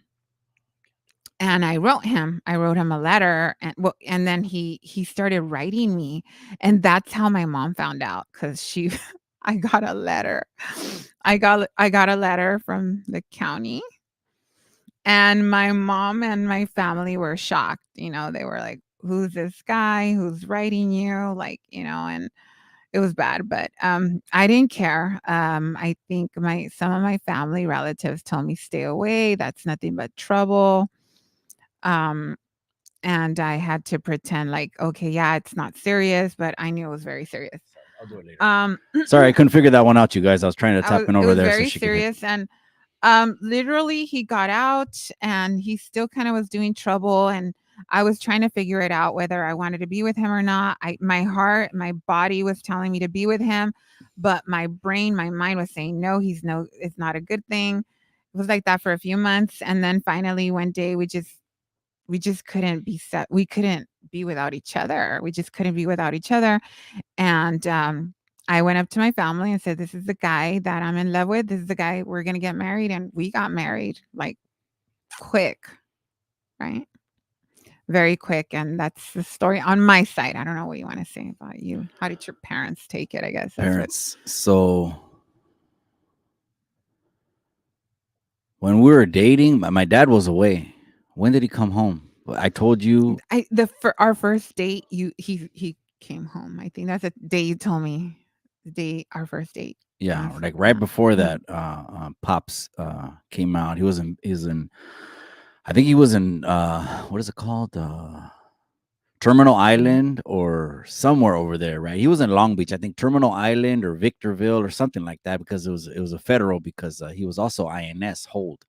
Speaker 3: And I wrote him. I wrote him a letter, and then he started writing me, and that's how my mom found out, because she I got a letter. I got a letter from the county, and my mom and my family were shocked. They were like, "Who's this guy? Who's writing you?" Like, and it was bad, but I didn't care. I think my some of my family relatives told me, "Stay away. That's nothing but trouble." Um and I had to pretend like, okay, yeah, it's not serious, but I knew it was very serious.
Speaker 2: I'll do it later.
Speaker 3: Um,
Speaker 2: Sorry, I couldn't figure that one out, you guys. I was trying to tap in
Speaker 3: it
Speaker 2: over
Speaker 3: was
Speaker 2: there so
Speaker 3: very
Speaker 2: she could hit.
Speaker 3: serious, and literally, he got out, and he still kind of was doing trouble, and I was trying to figure it out whether I wanted to be with him or not. My heart, my body was telling me to be with him, but my brain, my mind was saying no. It's not a good thing. It was like that for a few months, and then finally one day we just couldn't be set. We couldn't be without each other. We just couldn't be without each other. And I went up to my family and said, "This is the guy that I'm in love with. This is the guy we're gonna get married." And we got married like quick, right? Very quick. And that's the story on my side. I don't know what you want to say about you. How did your parents take it? I guess that's
Speaker 2: Parents. So when we were dating, my dad was away. When did he come home? I told you.
Speaker 3: for our first date. He came home. I think that's the day you told me. The day our first date.
Speaker 2: Yeah,
Speaker 3: Was,
Speaker 2: like right before
Speaker 3: Mhm.
Speaker 2: that, Pops came out. I think he was in what is it called? Terminal
Speaker 3: Mhm.
Speaker 2: Island or somewhere over there, right? He was in Long Beach, I think Terminal Island or Victorville or something like that, because it was a federal, because he was also INS hold.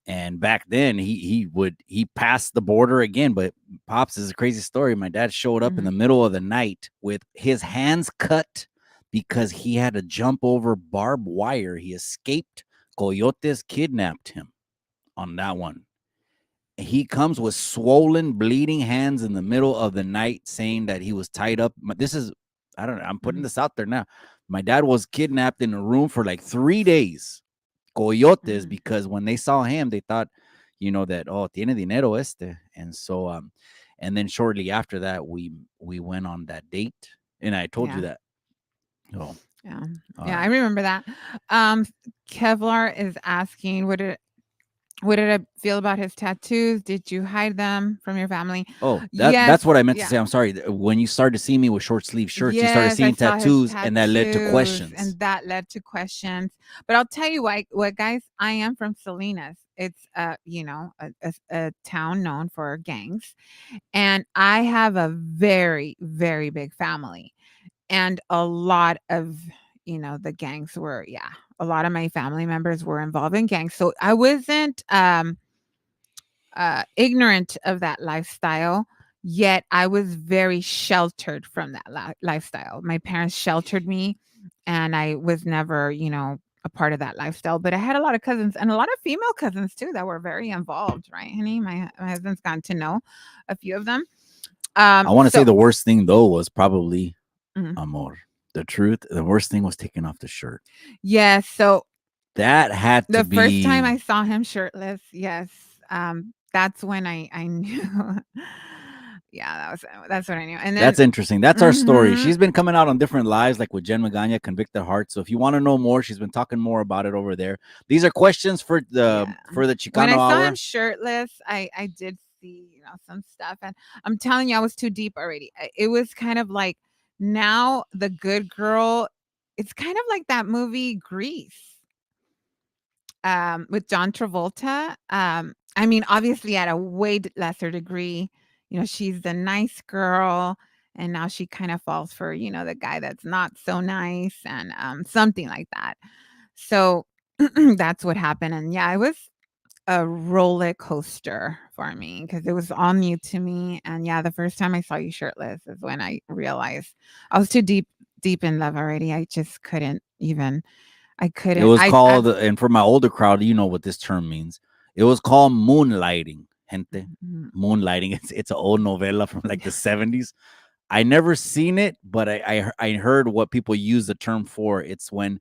Speaker 2: And back then he passed the border again. But Pops is a crazy story. My dad showed up in
Speaker 3: Mhm.
Speaker 2: the middle of the night with his hands cut because he had to jump over barbed wire. He escaped. Coyotes kidnapped him on that one. He comes with swollen, bleeding hands in the middle of the night, saying that he was tied up. This is, I don't know, I'm putting
Speaker 3: Mhm.
Speaker 2: this out there now. My dad was kidnapped in a room for like 3 days. Coyotes,
Speaker 3: Mhm.
Speaker 2: because when they saw him, they thought, that, oh, tiene dinero este. And so, and then shortly after that, we went on that date, and I told you
Speaker 3: Yeah.
Speaker 2: that. Oh,
Speaker 3: Yeah.
Speaker 2: all
Speaker 3: Yeah. I
Speaker 2: right.
Speaker 3: remember that. Um, Kevlar is asking, what did it feel about his tattoos? Did you hide them from your family?
Speaker 2: Oh, that's
Speaker 3: Yes.
Speaker 2: what I meant to
Speaker 3: Yeah.
Speaker 2: say. I'm sorry. When you started seeing me with short sleeve shirts, you started
Speaker 3: Yes, I
Speaker 2: seeing
Speaker 3: saw his
Speaker 2: tattoos, and that led to
Speaker 3: tattoos,
Speaker 2: questions.
Speaker 3: and that led to questions. But I'll tell you what, guys, I am from Salinas. It's a town known for gangs, and I have a very very big family, and a lot of the gangs were a lot of my family members were involved in gangs. So I wasn't ignorant of that lifestyle, yet I was very sheltered from that lifestyle. My parents sheltered me, and I was never, a part of that lifestyle. But I had a lot of cousins, and a lot of female cousins too, that were very involved, right, honey? My husband's gotten to know a few of them.
Speaker 2: I want to say
Speaker 3: So
Speaker 2: the worst thing though was probably
Speaker 3: mhm.
Speaker 2: amor. The truth, the worst thing was taking off the shirt.
Speaker 3: Yeah, so
Speaker 2: That had to
Speaker 3: the first time I
Speaker 2: be.
Speaker 3: saw him shirtless, yes, that's when I knew. Yeah, that's what I knew. And then
Speaker 2: That's interesting. That's our story.
Speaker 3: mhm,
Speaker 2: She's been coming out on different lives, like with Jen Magana, Convicted Heart. So if you want to know more, she's been talking more about it over there. These are questions for the
Speaker 3: yeah. When
Speaker 2: Chicano
Speaker 3: I saw him
Speaker 2: Hour.
Speaker 3: shirtless, I did see, some stuff, and I'm telling you, I was too deep already. It was kind of like now the good girl. It's kind of like that movie Grease. With John Travolta. I mean, obviously at a way lesser degree, she's the nice girl, and now she kind of falls for, the guy that's not so nice, and something like that. So that's what happened. And yeah, it was a roller coaster for me because it was all new to me. And yeah, the first time I saw you shirtless is when I realized I was too deep in love already. I just couldn't even. I
Speaker 2: It
Speaker 3: couldn't.
Speaker 2: was
Speaker 3: I
Speaker 2: called, and for my older crowd, you know what this term means. It was called moonlighting, gente.
Speaker 3: Mhm.
Speaker 2: Moonlighting. It's an old novella from like the 70s. I never seen it, but I heard what people use the term for. It's when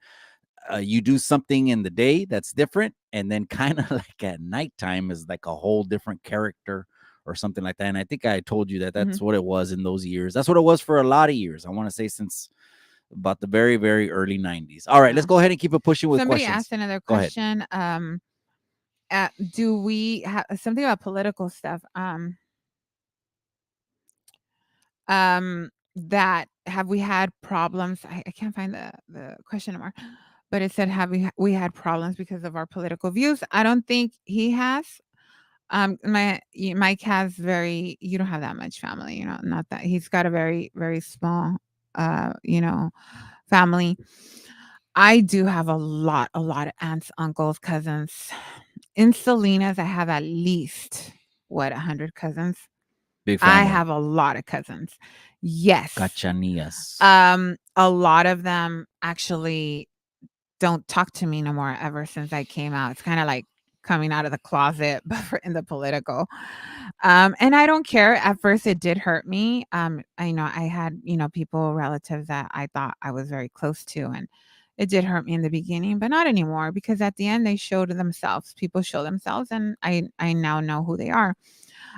Speaker 2: you do something in the day that's different, and then kind of like at nighttime is like a whole different character or something like that. And I think I told you that that's
Speaker 3: Mhm.
Speaker 2: what it was in those years. That's what it was for a lot of years. I want to say since about the very, very early 90s. All right, let's
Speaker 3: Yeah.
Speaker 2: go ahead and keep it pushing with
Speaker 3: Somebody
Speaker 2: questions.
Speaker 3: asked another
Speaker 2: Go ahead.
Speaker 3: question. Do we have something about political stuff? That have we had problems? I can't find the question anymore, but it said have we had problems because of our political views? I don't think he has. Mike has very. You don't have that much family, not that he's got a very very small, family. I do have a lot of aunts, uncles, cousins. In Salinas, I have at least 100 cousins.
Speaker 2: Big
Speaker 3: I
Speaker 2: family.
Speaker 3: have a lot of cousins. Yes.
Speaker 2: Cachanillas.
Speaker 3: A lot of them actually don't talk to me no more ever since I came out. It's kind of like coming out of the closet, but in the political. And I don't care. At first, it did hurt me. I know I had, people, relatives that I thought I was very close to, and it did hurt me in the beginning, but not anymore because at the end they showed themselves. People show themselves, and I now know who they are.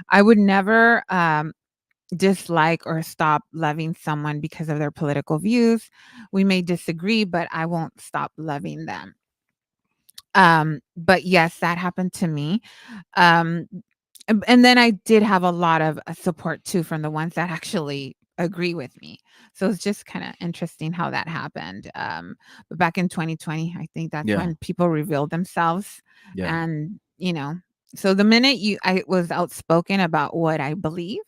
Speaker 3: I would never dislike or stop loving someone because of their political views. We may disagree, but I won't stop loving them. But yes, that happened to me. Um, and then I did have a lot of support too from the ones that actually agree with me. So it's just kind of interesting how that happened. But back in 2020, I think that's
Speaker 2: Yeah.
Speaker 3: when people revealed themselves.
Speaker 2: Yeah.
Speaker 3: And, so the minute I was outspoken about what I believe,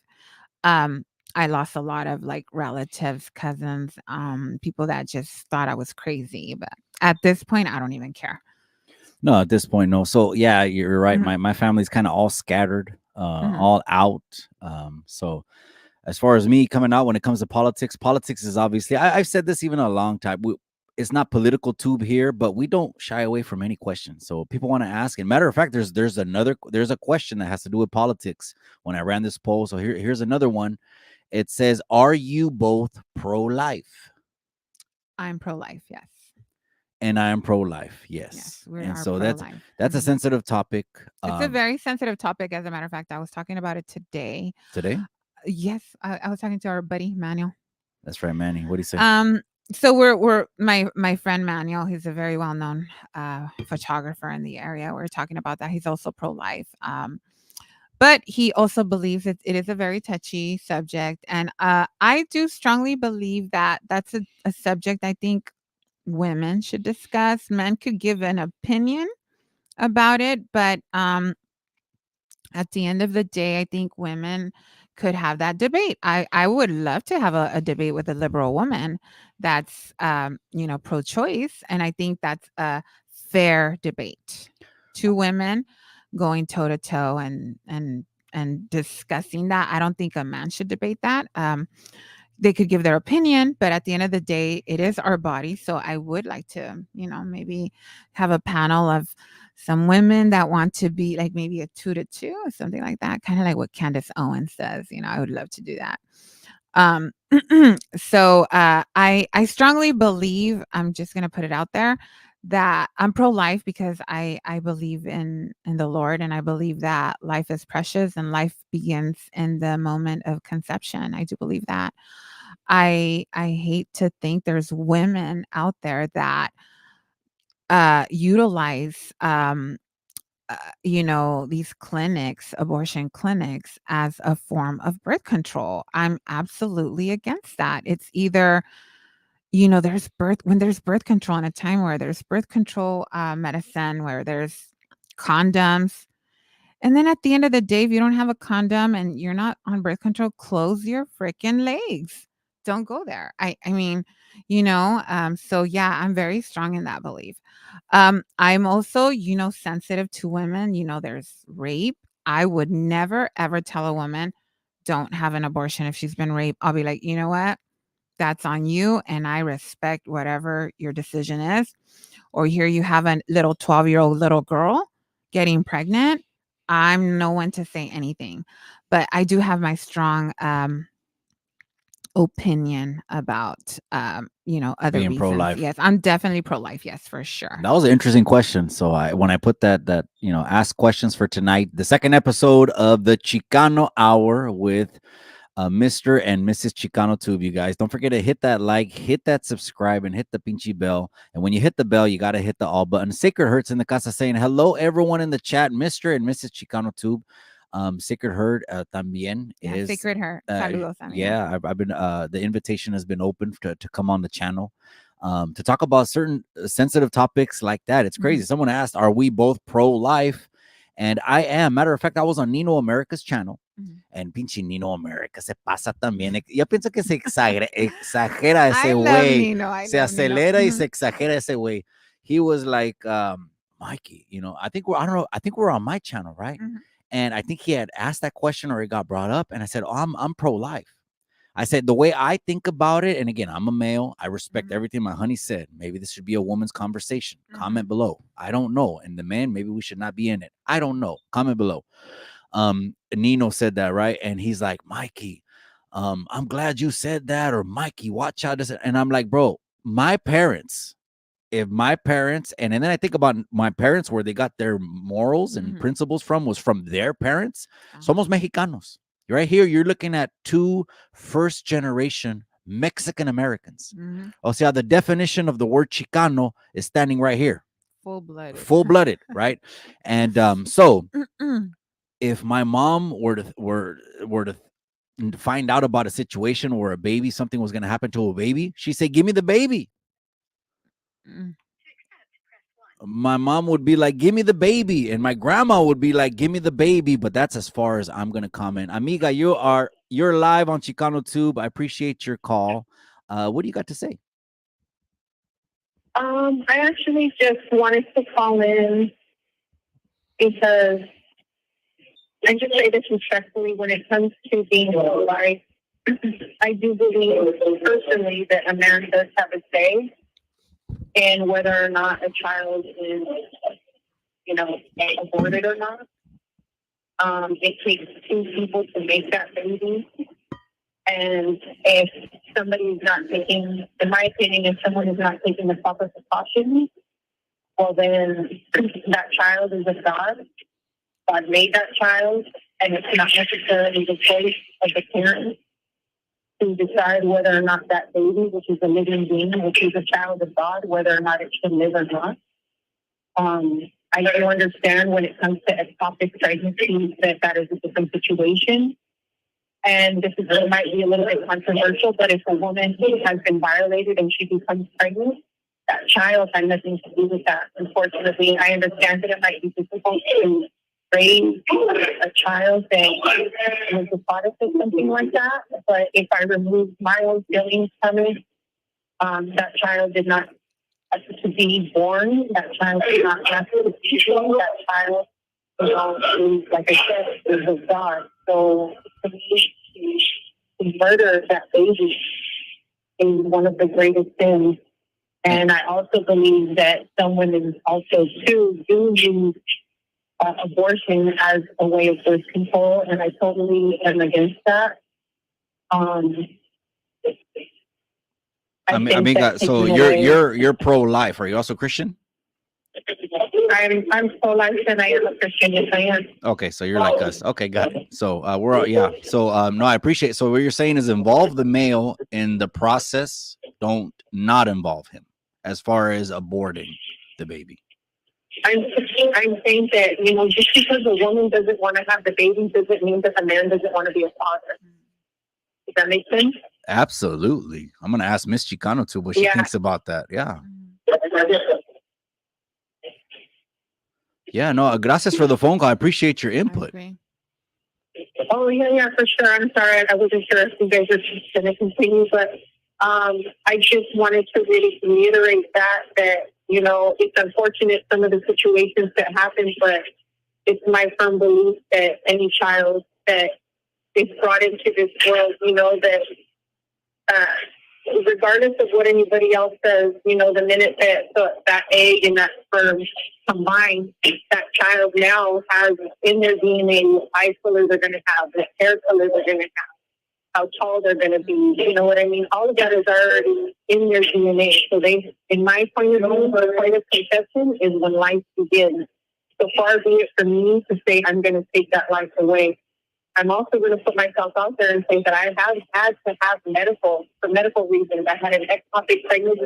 Speaker 3: um, I lost a lot of like relatives, cousins, people that just thought I was crazy. But at this point, I don't even care.
Speaker 2: No, at this point, no. So yeah, you're right.
Speaker 3: Mhm,
Speaker 2: My family's kind of all scattered,
Speaker 3: mhm,
Speaker 2: all out. So as far as me coming out when it comes to politics, politics is obviously I've said this even a long time. It's not political tube here, but we don't shy away from any questions. So people want to ask. And matter of fact, there's a question that has to do with politics when I ran this poll. So here's another one. It says, "Are you both pro-life?"
Speaker 3: I'm pro life. Yes.
Speaker 2: And I am pro-life.
Speaker 3: Yes.
Speaker 2: Yes.
Speaker 3: We
Speaker 2: And
Speaker 3: are
Speaker 2: so
Speaker 3: pro life.
Speaker 2: that's a sensitive topic.
Speaker 3: It's a very sensitive topic. As a matter of fact, I was talking about it today.
Speaker 2: Today.
Speaker 3: Yes, I was talking to our buddy Manuel.
Speaker 2: That's right, Manny. What do you say?
Speaker 3: So we're my friend Manuel. He's a very well known photographer in the area. We're talking about that. He's also pro life. But he also believes that it is a very touchy subject, and I do strongly believe that that's a subject I think women should discuss. Men could give an opinion about it, but at the end of the day, I think women could have that debate. I would love to have a debate with a liberal woman that's pro-choice, and I think that's a fair debate. Two women going toe to toe and discussing that. I don't think a man should debate that. They could give their opinion, but at the end of the day, it is our body. So I would like to, maybe have a panel of some women that want to be like maybe a 2-2 or something like that, kind of like what Candace Owens does. I would love to do that. Um, so I strongly believe, I'm just gonna put it out there, that I'm pro-life because I believe in the Lord, and I believe that life is precious and life begins in the moment of conception. I do believe that. I hate to think there's women out there that utilize these clinics, abortion clinics, as a form of birth control. I'm absolutely against that. It's either, there's birth control in a time where there's birth control medicine, where there's condoms. And then at the end of the day, if you don't have a condom and you're not on birth control, close your freaking legs. Don't go there. I mean, so yeah, I'm very strong in that belief. I'm also, sensitive to women. There's rape. I would never ever tell a woman don't have an abortion if she's been raped. I'll be like, you know what? That's on you, and I respect whatever your decision is. Or here you have a little 12-year-old little girl getting pregnant. I'm no one to say anything, but I do have my strong opinion about other
Speaker 2: Being
Speaker 3: reasons.
Speaker 2: pro-life.
Speaker 3: Yes, I'm definitely pro-life. Yes, for sure.
Speaker 2: That was an interesting question. So when I put that ask questions for tonight, the second episode of the Chicano Hour with Mr. and Mrs. Chicano Tube, you guys. Don't forget to hit that like, hit that subscribe, and hit the pinchy bell. And when you hit the bell, you got to hit the all button. Sacred Hurts in the casa saying hello, everyone in the chat. Mr. and Mrs. Chicano Tube. Sacred Hurt también
Speaker 3: Yeah,
Speaker 2: is.
Speaker 3: Sacred Heart. Saludos, amigo.
Speaker 2: Yeah, I've been. The invitation has been open to come on the channel. To talk about certain sensitive topics like that. It's crazy.
Speaker 3: Mhm.
Speaker 2: Someone asked, "Are we both pro-life?" And I am. Matter of fact, I was on Nino America's channel.
Speaker 3: Mhm.
Speaker 2: And pinche Nino America se pasa también. Yo pienso que se exagera
Speaker 3: I
Speaker 2: ese
Speaker 3: love
Speaker 2: güey.
Speaker 3: Nino. I
Speaker 2: Se
Speaker 3: love Nino.
Speaker 2: acelera y
Speaker 3: Mhm.
Speaker 2: se exagera ese güey. He was like, Mikey, I don't know. I think we're on my channel, right?
Speaker 3: Mhm.
Speaker 2: And I think he had asked that question or it got brought up. And I said, I'm pro-life. I said, the way I think about it, and again, I'm a male. I respect
Speaker 3: Mhm.
Speaker 2: everything my honey said. Maybe this should be a woman's conversation.
Speaker 3: Mhm.
Speaker 2: Comment below. I don't know. And the man, maybe we should not be in it. I don't know. Comment below. Nino said that, right? And he's like, Mikey, I'm glad you said that, or Mikey, watch out. And I'm like, bro, my parents, if my parents, and then I think about my parents, where they got their morals and
Speaker 3: Mhm.
Speaker 2: principles from, was from their parents.
Speaker 3: Uh-huh.
Speaker 2: Somos Mexicanos. Right here, you're looking at two first-generation Mexican Americans.
Speaker 3: Mhm.
Speaker 2: O sea, the definition of the word Chicano is standing right here,
Speaker 3: Full-blooded.
Speaker 2: full-blooded, right? And so
Speaker 3: Mm-mm.
Speaker 2: if my mom were to find out about a situation where something was going to happen to a baby, she'd say, "Give me the baby."
Speaker 3: Mm.
Speaker 2: My mom would be like, "Give me the baby," and my grandma would be like, "Give me the baby." But that's as far as I'm gonna comment. Amiga, you're live on Chicano Tube. I appreciate your call. What do you got to say?
Speaker 5: I actually just wanted to call in because I just say this respectfully when it comes to being pro-life. I do believe personally that a man does have a say in whether or not a child is, aborted or not. It takes two people to make that baby. And if somebody is not taking, in my opinion, if someone is not taking the proper precautions, well, then that child is of God. God made that child, and it's not necessarily the choice of the parent to decide whether or not that baby, which is a living being, which is a child of God, whether or not it should live or not. I do understand when it comes to ectopic pregnancy that is a different situation. And it might be a little bit controversial, but if a woman has been violated and she becomes pregnant, that child had nothing to do with that. Unfortunately, I understand that it might be difficult to raise a child that was a product of something like that. But if I remove my own feelings from it, that child did not have to be born. That child did not have to be born. That child, is, like I said, is of God. So to me, to murder that baby is one of the greatest sins. And I also believe that some women also too do use abortion as a way of birth control, and I totally am against that.
Speaker 2: Amiga, so you're pro-life. Are you also Christian?
Speaker 5: I'm pro-life and I am a Christian. Yes, I am.
Speaker 2: Okay, so you're like us. Okay, got it. So So no, I appreciate. So what you're saying is involve the male in the process. Don't not involve him as far as aborting the baby.
Speaker 5: I'm saying that, just because a woman doesn't want to have the baby doesn't mean that the man doesn't want to be a father. Does that make sense?
Speaker 2: Absolutely. I'm gonna ask Miss Chicano too what she thinks about that. Yeah. Yeah, no, gracias for the phone call. I appreciate your input.
Speaker 5: Oh, yeah, for sure. I'm sorry. I wasn't sure if you guys are going to continue, but I just wanted to really reiterate that, it's unfortunate some of the situations that happen, but it's my firm belief that any child that is brought into this world, that regardless of what anybody else says, the minute that egg and that sperm combine, that child now has in their DNA what eye color they're going to have, the hair color they're going to have, how tall they're going to be. You know what I mean? All of that is already in their DNA. So in my point of view, the point of conception is when life begins. So far be it from me to say I'm going to take that life away. I'm also going to put myself out there and say that I have had to have for medical reasons. I had an ectopic pregnancy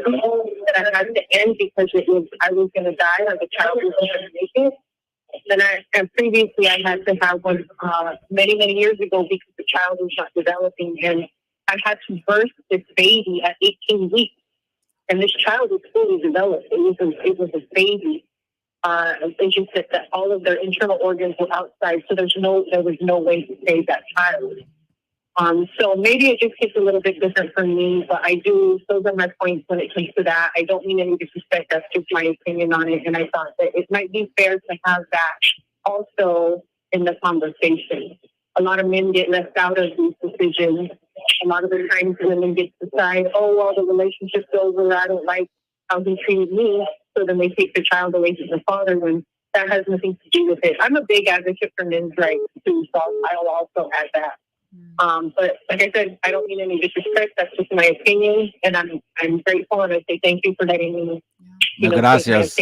Speaker 5: that I had to end because I was going to die or the child was going to make it. And previously I had to have one many, many years ago because the child was not developing. And I had to birth this baby at 18 weeks. And this child was fully developed. It was a baby. They just said that all of their internal organs were outside, so there was no way to save that child. So maybe it just gets a little bit different for me, but those are my points when it comes to that. I don't mean any disrespect, that's just my opinion on it, and I thought that it might be fair to have that also in the conversation. A lot of men get left out of these decisions. A lot of the times women get to decide, the relationship's over, I don't like how he treated me. So then they take the child away from the father when that has nothing to do with it. I'm a big advocate for men's rights too, so I'll also add that. But like I said, I don't mean any disrespect. That's just my opinion, and I'm grateful, and I say thank you for letting me.
Speaker 2: Gracias.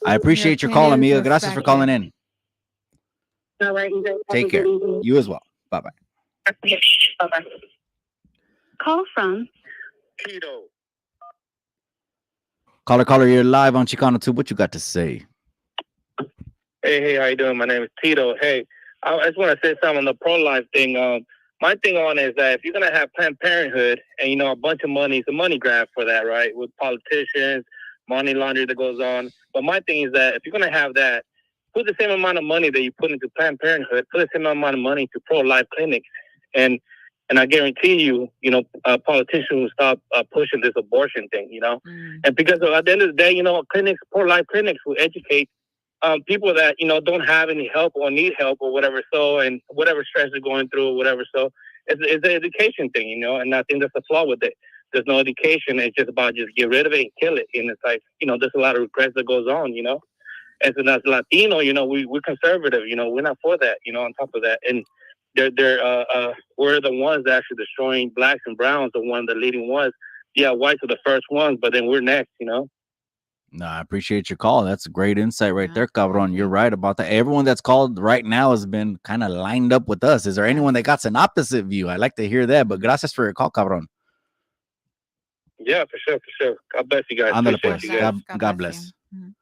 Speaker 2: I appreciate your call, amiga. Gracias for calling in.
Speaker 5: All right, you guys
Speaker 2: take care. You as well. Bye bye.
Speaker 5: Bye bye.
Speaker 4: Call from
Speaker 6: Tito.
Speaker 2: Caller, you're live on Chicano Tube. What you got to say?
Speaker 6: Hey, how you doing? My name is Tito. Hey, I just want to say something on the pro-life thing. my thing on it is that if you're gonna have Planned Parenthood and a bunch of money, it's a money grab for that, right? With politicians, money laundering that goes on. But my thing is that if you're gonna have that, put the same amount of money that you put into Planned Parenthood, put the same amount of money to pro-life clinics, and I guarantee you, politicians will stop pushing this abortion thing, and because at the end of the day, clinics, pro-life clinics will educate people that don't have any help or need help or whatever. So, and whatever stress they're going through or whatever. So, it's an education thing, and I think that's the flaw with it. There's no education. It's just about just get rid of it and kill it. And it's like there's a lot of regrets that goes on, And so as Latino, we're conservative. We're not for that. On top of that, and we're the ones that actually destroying blacks and browns. The one, the leading ones. Yeah, whites are the first ones, but then we're next.
Speaker 2: No, I appreciate your call. That's a great insight right
Speaker 3: Yeah,
Speaker 2: there, Cabron.
Speaker 3: I
Speaker 2: You're
Speaker 3: agree.
Speaker 2: right about that. Everyone that's called right now has been kind of lined up with us. Is there anyone that got an opposite view? I like to hear that, but gracias for your call, Cabron.
Speaker 6: Yeah, for sure. God bless you guys.
Speaker 2: Ándale,
Speaker 6: Appreciate
Speaker 2: pues.
Speaker 6: you guys.
Speaker 2: God
Speaker 3: you.
Speaker 2: bless.
Speaker 3: Mhm.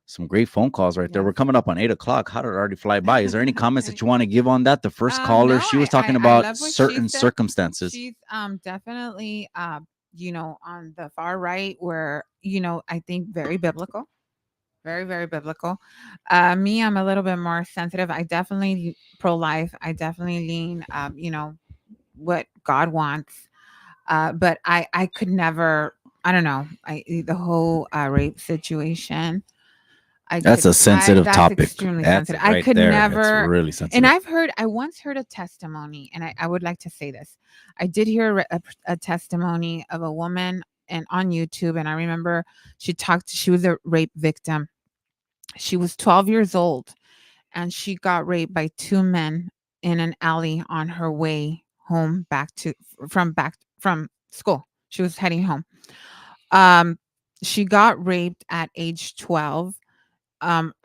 Speaker 2: Some great phone calls right there.
Speaker 3: Yes.
Speaker 2: We're coming up on 8:00. How did it already fly by? Is there any comments that you want to give on that? The first
Speaker 3: No,
Speaker 2: caller, she was talking
Speaker 3: I
Speaker 2: about
Speaker 3: love what she
Speaker 2: certain
Speaker 3: said.
Speaker 2: circumstances.
Speaker 3: She's definitely on the far right where I think very biblical, very very biblical. Me, I'm a little bit more sensitive. I definitely pro life. I definitely lean what God wants. But I could never. I don't know. The whole rape situation.
Speaker 2: That's a sensitive
Speaker 3: That's
Speaker 2: topic.
Speaker 3: extremely
Speaker 2: That's
Speaker 3: sensitive.
Speaker 2: it
Speaker 3: I
Speaker 2: right
Speaker 3: could
Speaker 2: there. It's
Speaker 3: never.
Speaker 2: really
Speaker 3: And
Speaker 2: sensitive.
Speaker 3: I once heard a testimony, and I would like to say this. I did hear a testimony of a woman and on YouTube, and I remember she was a rape victim. She was 12 years old, and she got raped by two men in an alley on her way home back from school. She was heading home. Um, she got raped at age 12.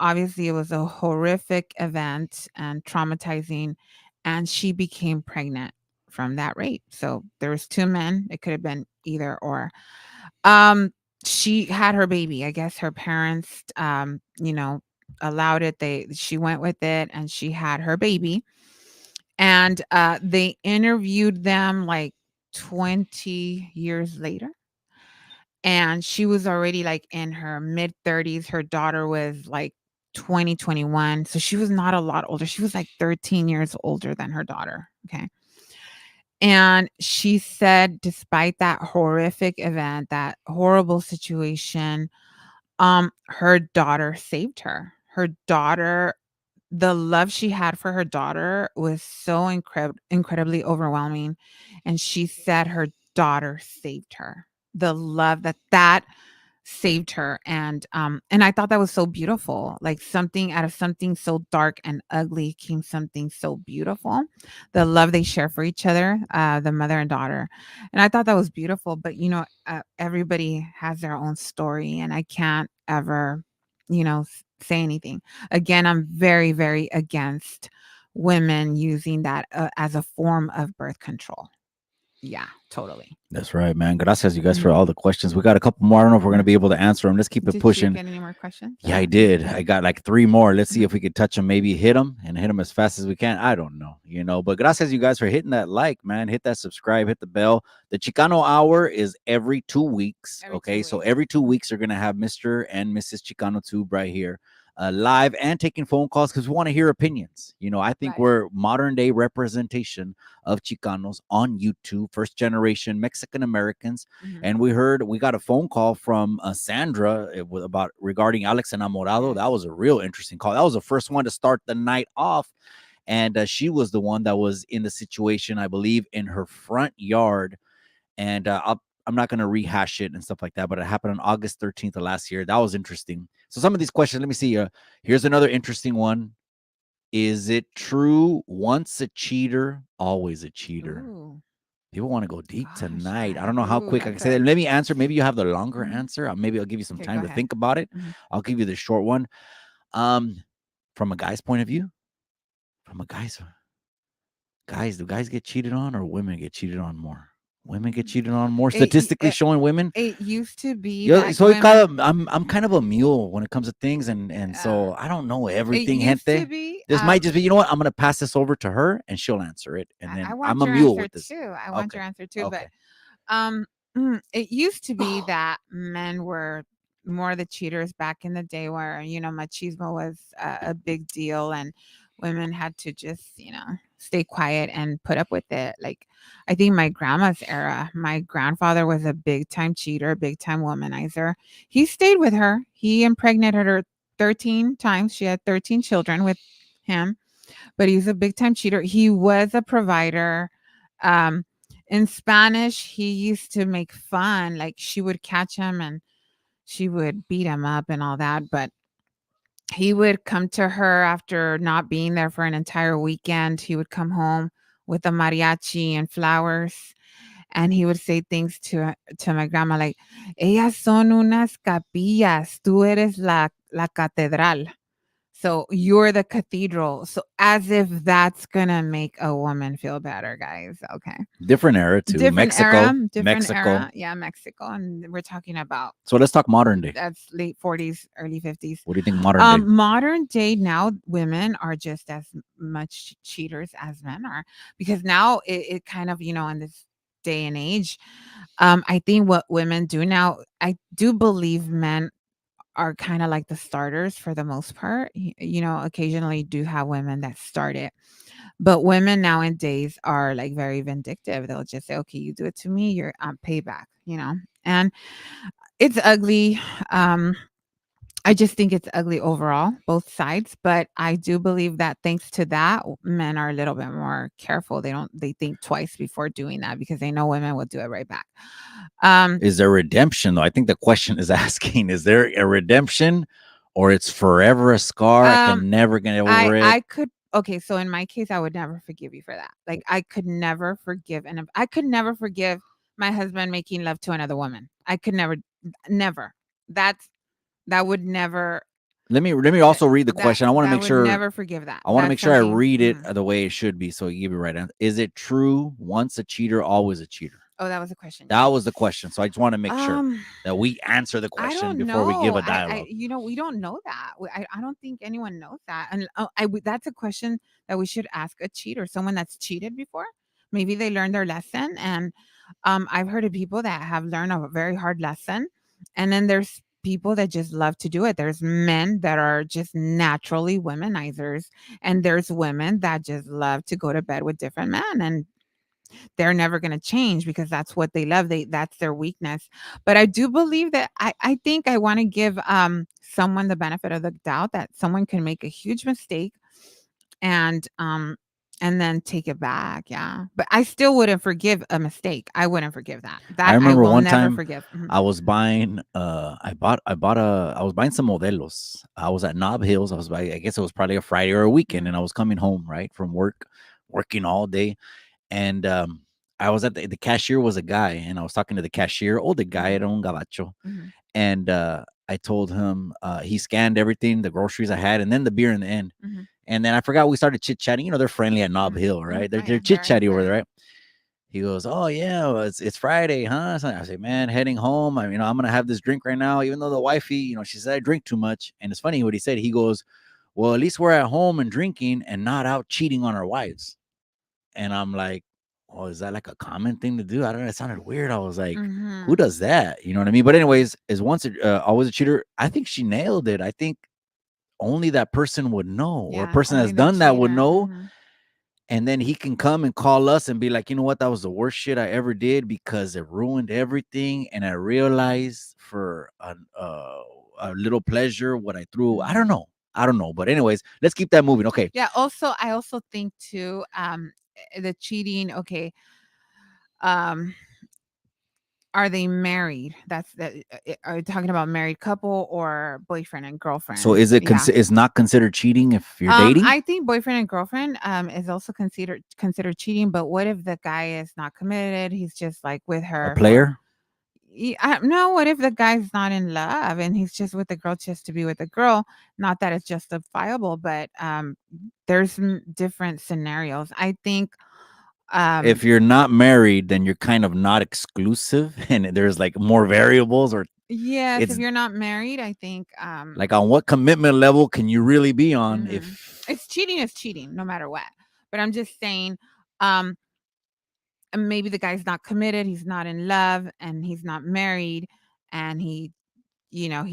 Speaker 3: Obviously, it was a horrific event and traumatizing, and she became pregnant from that rape. So there was two men. It could have been either or. Um, she had her baby. I guess her parents, allowed it. She went with it, and she had her baby. And they interviewed them like 20 years later, and she was already like in her mid 30s. Her daughter was like 2021, so she was not a lot older. She was like 13 years older than her daughter. Okay. And she said despite that horrific event, that horrible situation, her daughter saved her. Her daughter, the love she had for her daughter was so incredibly overwhelming, and she said her daughter saved her. The love that saved her, and I thought that was so beautiful. Like something out of something so dark and ugly came something so beautiful. The love they share for each other, the mother and daughter, and I thought that was beautiful. But everybody has their own story, and I can't ever, say anything. Again, I'm very, very against women using that as a form of birth control. Yeah, totally.
Speaker 2: That's right, man. Gracias, you guys, for
Speaker 3: Mhm.
Speaker 2: all the questions. We got a couple more. I don't know if we're going to be able to answer them. Let's keep it
Speaker 3: Did you
Speaker 2: pushing.
Speaker 3: get any more questions?
Speaker 2: Yeah, I did. I got like 3 more. Let's see
Speaker 3: Mhm.
Speaker 2: if we could touch them, maybe hit them as fast as we can. I don't know. But gracias, you guys, for hitting that like, man. Hit that subscribe, hit the bell. The Chicano Hour is every 2 weeks.
Speaker 3: Every 2
Speaker 2: Okay. So
Speaker 3: weeks.
Speaker 2: every 2 weeks, you're going to have Mr. and Mrs. Chicano Tube right here. Live and taking phone calls because we want to hear opinions. I think
Speaker 3: Right.
Speaker 2: we're modern day representation of Chicanos on YouTube, first generation Mexican Americans.
Speaker 3: Mhm.
Speaker 2: And we got a phone call from Sandra about regarding Alex Enamorado.
Speaker 3: Yes.
Speaker 2: That was a real interesting call. That was the first one to start the night off. And she was the one that was in the situation, I believe, in her front yard. And I'm not going to rehash it and stuff like that, but it happened on August 13th of last year. That was interesting. So some of these questions, let me see. Here's another interesting one. Is it true once a cheater, always a cheater?
Speaker 3: Ooh.
Speaker 2: People want to go deep
Speaker 3: Gosh,
Speaker 2: tonight. I don't know how
Speaker 3: ooh,
Speaker 2: quick I can
Speaker 3: that's
Speaker 2: say that.
Speaker 3: a
Speaker 2: Let me answer. Maybe you have the longer
Speaker 3: Mhm.
Speaker 2: answer. Maybe I'll give you some
Speaker 3: Okay,
Speaker 2: time
Speaker 3: go
Speaker 2: to
Speaker 3: ahead.
Speaker 2: think about it.
Speaker 3: Mhm.
Speaker 2: I'll give you the short one. From a guy's point of view, from a guy's guys, do guys get cheated on or women get cheated on more? Women get cheated on more,
Speaker 3: It,
Speaker 2: statistically
Speaker 3: it,
Speaker 2: showing women.
Speaker 3: it used to be
Speaker 2: Yo,
Speaker 3: that
Speaker 2: soy cada,
Speaker 3: women.
Speaker 2: I'm kind of a mule when it comes to things, and
Speaker 3: Uh,
Speaker 2: so I don't know
Speaker 3: it
Speaker 2: everything,
Speaker 3: used to
Speaker 2: gente.
Speaker 3: be.
Speaker 2: This might just be, you know what? I'm gonna pass this over to her, and she'll answer it, and
Speaker 3: I
Speaker 2: then I'm
Speaker 3: want
Speaker 2: a
Speaker 3: your
Speaker 2: mule
Speaker 3: answer
Speaker 2: with this.
Speaker 3: too. I want
Speaker 2: Okay,
Speaker 3: your answer too. But
Speaker 2: okay.
Speaker 3: um, it used to be that men were more the cheaters back in the day, where machismo was a big deal, and women had to just stay quiet and put up with it. Like I think my grandma's era, my grandfather was a big time cheater, big time womanizer. He stayed with her. He impregnated her 13 times. She had 13 children with him, but he's a big time cheater. He was a provider. Um, in Spanish, he used to make fun. Like she would catch him and she would beat him up and all that. But he would come to her after not being there for an entire weekend. He would come home with a mariachi and flowers. And he would say things to my grandma like, ellas son unas capillas, tú eres la catedral. So you're the cathedral. So as if that's gonna make a woman feel better, guys. Okay.
Speaker 2: Different era too. Mexico,
Speaker 3: Different
Speaker 2: Mexico.
Speaker 3: era. Yeah, Mexico. And we're talking about
Speaker 2: So let's talk modern day.
Speaker 3: that's late 40s, early 50s.
Speaker 2: What do you think modern day?
Speaker 3: Modern day now, women are just as much cheaters as men are, because now it kind of, in this day and age, I think what women do now, I do believe men are kind of like the starters for the most part. Occasionally do have women that start it. But women nowadays are like very vindictive. They'll just say, "Okay, you do it to me, you're payback." And it's ugly. Um I just think it's ugly overall, both sides. But I do believe that thanks to that, men are a little bit more careful. They think twice before doing that because they know women will do it right back. Um,
Speaker 2: Is there redemption though? I think the question is asking: is there a redemption, or it's forever a scar? I
Speaker 3: um,
Speaker 2: can never get
Speaker 3: I
Speaker 2: over it.
Speaker 3: I could okay, so in my case, I would never forgive you for that. Like I could never forgive, and I could never forgive my husband making love to another woman. I could never. That's that would never.
Speaker 2: Let me also read the
Speaker 3: That
Speaker 2: question. I want to
Speaker 3: that
Speaker 2: make
Speaker 3: would
Speaker 2: sure
Speaker 3: never forgive that.
Speaker 2: I want to make
Speaker 3: That's
Speaker 2: sure I
Speaker 3: something.
Speaker 2: read it the way it should be. So you give me right answer. Is it true? Once a cheater, always a cheater.
Speaker 3: Oh, that was a question.
Speaker 2: That was the question. So I just want to make sure
Speaker 3: Um,
Speaker 2: that we answer the
Speaker 3: I
Speaker 2: question
Speaker 3: don't
Speaker 2: before we give
Speaker 3: know.
Speaker 2: a dialogue.
Speaker 3: We don't know that. I don't think anyone knows that. And that's a question that we should ask a cheater, someone that's cheated before. Maybe they learned their lesson. And I've heard of people that have learned a very hard lesson. And then there's people that just love to do it. There's men that are just naturally womanizers. And there's women that just love to go to bed with different men. And they're never going to change because that's what they love. That's their weakness. But I do believe that I think I want to give someone the benefit of the doubt that someone can make a huge mistake and then take it back. Yeah. But I still wouldn't forgive a mistake. I wouldn't forgive that.
Speaker 2: I
Speaker 3: That I
Speaker 2: remember
Speaker 3: will
Speaker 2: one
Speaker 3: never
Speaker 2: time
Speaker 3: forgive. Mhm.
Speaker 2: I was buying I was buying some modelos. I was at Knob Hills. I guess it was probably a Friday or a weekend, and I was coming home right from work, working all day. And I was at the cashier was a guy, and I was talking to the cashier, older guy, era un gabacho.
Speaker 3: Mhm.
Speaker 2: And I told him he scanned everything, the groceries I had, and then the beer in the end.
Speaker 3: Mhm.
Speaker 2: And then I forgot we started chit chatting. You know, they're friendly at Knob
Speaker 3: Mhm.
Speaker 2: Hill, right?
Speaker 3: Mhm. Oh,
Speaker 2: They're
Speaker 3: yeah.
Speaker 2: chit
Speaker 3: Very,
Speaker 2: chatty over there,
Speaker 3: very.
Speaker 2: right? He goes, "Oh yeah, well, it's Friday, huh?" So I say, "Man, heading home. I'm gonna have this drink right now, even though the wifey, she said I drink too much." And it's funny what he said. He goes, "Well, at least we're at home and drinking and not out cheating on our wives." And I'm like, "Oh, is that like a common thing to do?" I don't know. It sounded weird. I was like, "Who
Speaker 3: Mhm.
Speaker 2: does that?" You know what I mean? But anyways, is always a cheater? I think she nailed it. I think only that person would know, or a
Speaker 3: Yeah.
Speaker 2: person
Speaker 3: Only
Speaker 2: that's
Speaker 3: the
Speaker 2: done that would
Speaker 3: cheater.
Speaker 2: know.
Speaker 3: Mhm.
Speaker 2: And then he can come and call us and be like, you know what, that was the worst shit I ever did because it ruined everything. And I realized for a little pleasure what I threw. I don't
Speaker 3: Mhm.
Speaker 2: know. I don't know. But anyways, let's keep that moving. Okay.
Speaker 3: Yeah. Also, I also think too, the cheating. Okay. Um, Are they married? That's that. Are you talking about married couple or boyfriend and
Speaker 2: So
Speaker 3: girlfriend?
Speaker 2: is it
Speaker 3: Yeah.
Speaker 2: it's not considered cheating if you're dating
Speaker 3: I think boyfriend and girlfriend is also considered cheating. But what if the guy is not committed? He's just like with
Speaker 2: a
Speaker 3: her for.
Speaker 2: player?
Speaker 3: No, what if the guy's not in love and he's just with the girl just to be with the girl? Not that it's justifiable, but there's different scenarios. I think
Speaker 2: if you're not married, then you're kind of not exclusive, and there's like more variables, or
Speaker 3: yes,
Speaker 2: it's
Speaker 3: if you're not married, I think
Speaker 2: like on what commitment level can you really be on
Speaker 3: mhm.
Speaker 2: if
Speaker 3: It's cheating no matter what. But I'm just saying, um, maybe the guy's not committed, he's not in love, and he's not married, and he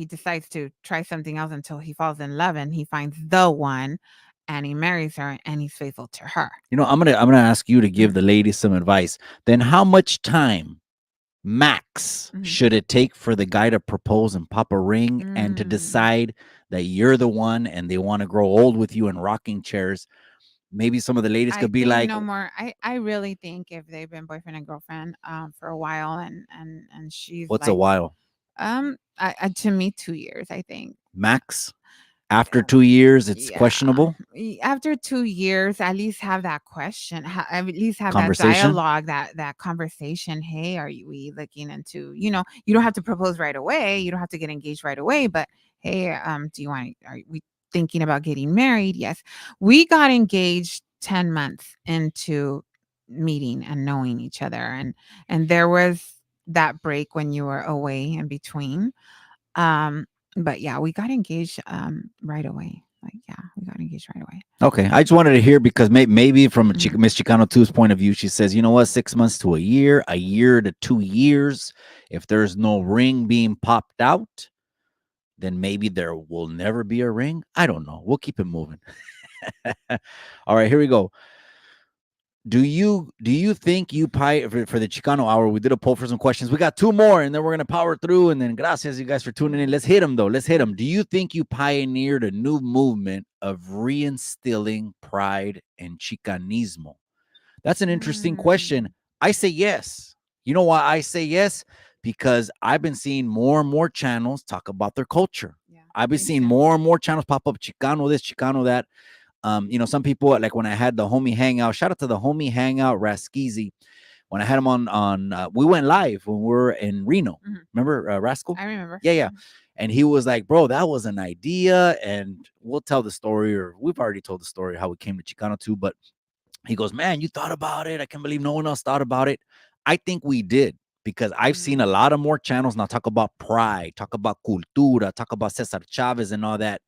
Speaker 3: decides to try something else until he falls in love and he finds the one, and he marries her and he's faithful to her.
Speaker 2: I'm gonna ask you to give
Speaker 3: Mm.
Speaker 2: the ladies some advice. Then how much time max
Speaker 3: Mhm.
Speaker 2: should it take for the guy to propose and pop a ring and to
Speaker 3: Mm.
Speaker 2: decide that you're the one and they want to grow old with you in rocking chairs? Maybe some of the ladies
Speaker 3: I
Speaker 2: could be
Speaker 3: think
Speaker 2: like,
Speaker 3: no more. I really think if they've been boyfriend and girlfriend for a while, and she's
Speaker 2: what's a
Speaker 3: like
Speaker 2: while?
Speaker 3: to me 2 years, I think.
Speaker 2: Max? After 2 years, it's
Speaker 3: Yeah.
Speaker 2: questionable
Speaker 3: After 2 years, at least have that question. At least have that
Speaker 2: conversation.
Speaker 3: dialogue, that conversation. Hey, we looking into? You don't have to propose right away. You don't have to get engaged right away. But hey, do you want? Are we thinking about getting married? Yes, we got engaged 10 months into meeting and knowing each other, and there was that break when you were away in between. Um, but yeah, we got engaged right away. Like, yeah, we got engaged right away.
Speaker 2: Okay, I just wanted to hear because maybe from
Speaker 3: Mhm.
Speaker 2: Miss Chicano 2's point of view, she says, you know what, 6 months to a year to 2 years, if there's no ring being popped out, then maybe there will never be a ring. I don't know. We'll keep it moving. All right, here we go. Do you think you for the Chicano hour? We did a poll for some questions. We got two more, and then we're gonna power through. And then gracias you guys for tuning in. Let's hit them though. Let's hit them. Do you think you pioneered a new movement of reinstilling pride and Chicanismo? That's an interesting question.
Speaker 3: Mm.
Speaker 2: I say yes. You know why I say yes? Because I've been seeing more and more channels talk about their culture.
Speaker 3: Yeah,
Speaker 2: I've been
Speaker 3: me
Speaker 2: seeing
Speaker 3: too.
Speaker 2: more and more channels pop up Chicano this, Chicano that. Some people like when I had the homie hangout. Shout out to the homie hangout Raskizi. When I had him we went live when we were in Reno.
Speaker 3: Mhm.
Speaker 2: Remember Rascal?
Speaker 3: I remember.
Speaker 2: Yeah. And he was like, "Bro, that was an idea." And we'll tell the story, or we've already told the story how we came to Chicano too. But he goes, "Man, you thought about it. I can't believe no one else thought about it." I think we did because I've seen a
Speaker 3: Mm.
Speaker 2: lot of more channels now talk about pride, talk about cultura, talk about Cesar Chavez and all that.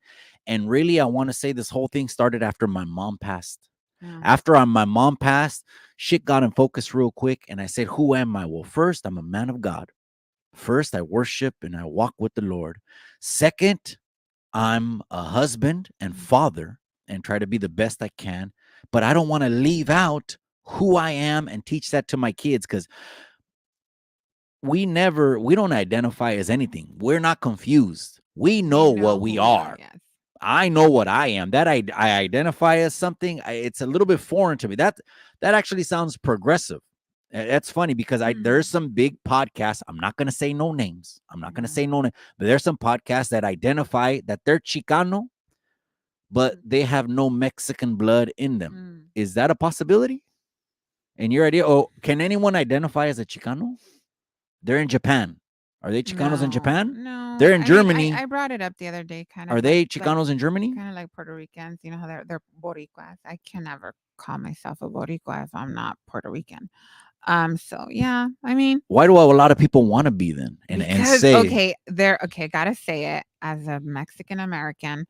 Speaker 2: And really, I want to say this whole thing started after my mom passed.
Speaker 3: Yeah.
Speaker 2: After my mom passed, shit got in focus real quick. And I said, who am I? Well, first, I'm a man of God. First, I worship and I walk with the Lord. Second, I'm a husband and
Speaker 3: Mm.
Speaker 2: father and try to be the best I can. But I don't want to leave out who I am and teach that to my kids because we don't identify as anything. We're not confused. We
Speaker 3: We
Speaker 2: know
Speaker 3: know
Speaker 2: what
Speaker 3: who
Speaker 2: we
Speaker 3: we are.
Speaker 2: are.
Speaker 3: Yes.
Speaker 2: I know what I am. That I identify as something. It's a little bit foreign to me. That actually sounds progressive. That's funny because there's
Speaker 3: Mm.
Speaker 2: some big podcasts. I'm not gonna say no names. I'm not gonna
Speaker 3: Yeah.
Speaker 2: say no name, but there's some podcasts that identify that they're Chicano, but
Speaker 3: Mm.
Speaker 2: they have no Mexican blood in them.
Speaker 3: Mm.
Speaker 2: Is that a possibility? In your idea, oh, can anyone identify as a Chicano? They're in Japan. Are they Chicanos in
Speaker 3: No,
Speaker 2: Japan?
Speaker 3: no.
Speaker 2: They're in
Speaker 3: I mean, I,
Speaker 2: Germany.
Speaker 3: I brought it up the other day, kind
Speaker 2: Are
Speaker 3: of
Speaker 2: they Chicanos in Germany?
Speaker 3: kind of like Puerto Ricans. You know how they're Boricuas. I can never call myself a Boricua if I'm not Puerto Rican. So yeah, I mean,
Speaker 2: Why do a lot of people want to be then and
Speaker 3: because
Speaker 2: say
Speaker 3: gotta say it as a Mexican American.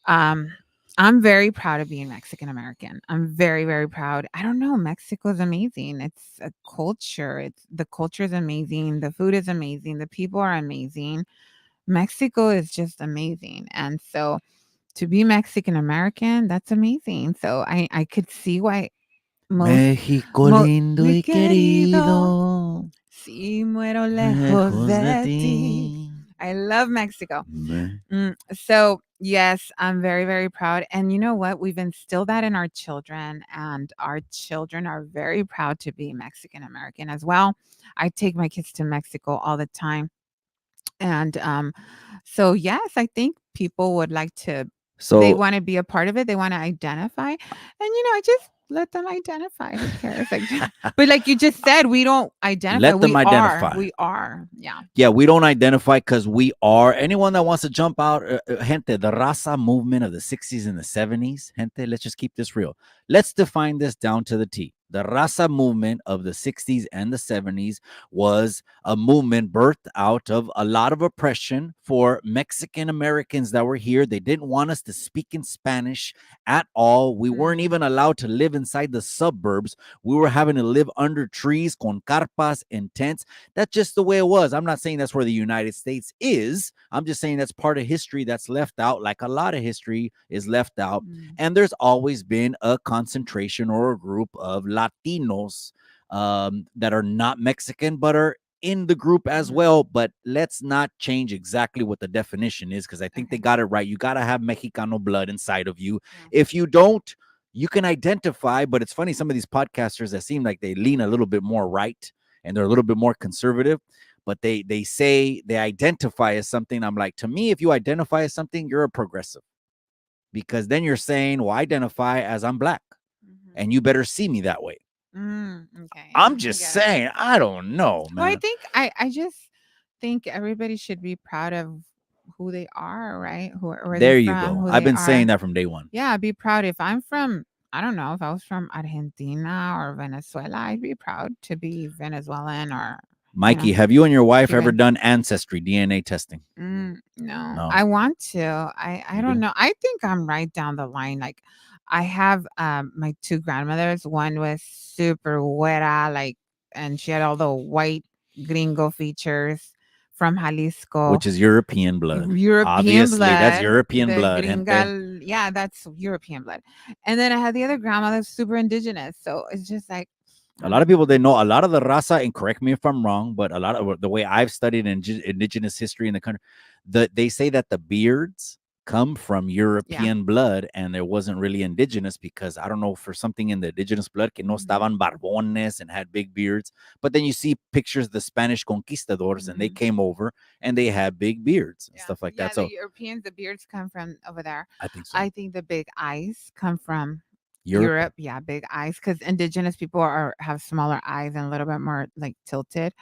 Speaker 3: Um, I'm very proud of being Mexican American. I'm very, very proud. I don't know. Mexico is amazing. It's a culture. The culture is amazing. The food is amazing. The people are amazing. Mexico is just amazing. And so to be Mexican American, that's amazing. So I could see why most
Speaker 2: México lindo
Speaker 3: mi
Speaker 2: y
Speaker 3: querido,
Speaker 2: querido,
Speaker 3: si muero lejos
Speaker 2: lejos de
Speaker 3: de ti.
Speaker 2: ti.
Speaker 3: I love Mexico.
Speaker 2: Me-
Speaker 3: So yes, I'm very, very proud. And you know what? We've instilled that in our children, and our children are very proud to be Mexican American as well. I take my kids to Mexico all the time. And so yes, I think people would like to they
Speaker 2: So
Speaker 3: want to be a part of it. They want to identify. And I just let them identify. Who cares? Like, but like you just said, we don't identify.
Speaker 2: let them identify.
Speaker 3: We are. Yeah.
Speaker 2: Yeah, we don't identify because we are. Anyone that wants to jump out, gente, the raza movement of the 60s and the 70s, gente, let's just keep this real. Let's define this down to the T. The raza movement of the 60s and the 70s was a movement birthed out of a lot of oppression for Mexican Americans that were here. They didn't want us to speak in Spanish at all. We weren't even allowed to live inside the suburbs. We were having to live under trees, con carpas and tents. That's just the way it was. I'm not saying that's where the United States is. I'm just saying that's part of history that's left out, like a lot of history is left out. And there's always been a concentration or a group of Latinos that are not Mexican, but are in the group as well. But let's not change exactly what the definition is, because I think they got it right. You got to have Mexicano blood inside of you. If you don't, you can identify. But it's funny, some of these podcasters that seem like they lean a little bit more right and they're a little bit more conservative, but they say they identify as something. I'm like, to me, if you identify as something, you're a progressive, because then you're saying, well, identify as I'm black and you better see me that way.
Speaker 3: Okay.
Speaker 2: I'm just saying, I don't know, man.
Speaker 3: Well, I think I just think everybody should be proud of who they are, right? Where
Speaker 2: There
Speaker 3: they're
Speaker 2: you
Speaker 3: from,
Speaker 2: go.
Speaker 3: who
Speaker 2: I've
Speaker 3: they
Speaker 2: been saying
Speaker 3: are.
Speaker 2: that from day one.
Speaker 3: Yeah, be proud. If I'm from, I don't know, if I was from Argentina or Venezuela, I'd be proud to be Venezuelan or
Speaker 2: Mikey, have you and your wife ever
Speaker 3: Cuban.
Speaker 2: done ancestry DNA testing?
Speaker 3: No,
Speaker 2: No.
Speaker 3: I want to. I
Speaker 2: You
Speaker 3: don't
Speaker 2: do?
Speaker 3: know. I think I'm right down the line. Like I have my two grandmothers. One was super güera, like, and she had all the white gringo features from Jalisco.
Speaker 2: Which is European blood.
Speaker 3: European
Speaker 2: Obviously,
Speaker 3: blood.
Speaker 2: that's European
Speaker 3: the
Speaker 2: blood, gente.
Speaker 3: gringa, yeah, that's European blood. And then I had the other grandmother, super indigenous. So it's just like
Speaker 2: A lot of people, they know a lot of the raza, and correct me if I'm wrong, but a lot of the way I've studied indigenous history in the country, they say that the beards come from European blood, and there wasn't really indigenous, because I don't know, for something in the indigenous blood que no estaban barbones and had big beards. But then you see pictures of the Spanish conquistadors and they came over and they had big beards and stuff like that. So
Speaker 3: the Europeans, the beards come from over there.
Speaker 2: I think so.
Speaker 3: I think the big eyes come from
Speaker 2: Europe.
Speaker 3: Europe. Yeah, big eyes, because indigenous people have smaller eyes and a little bit more like tilted.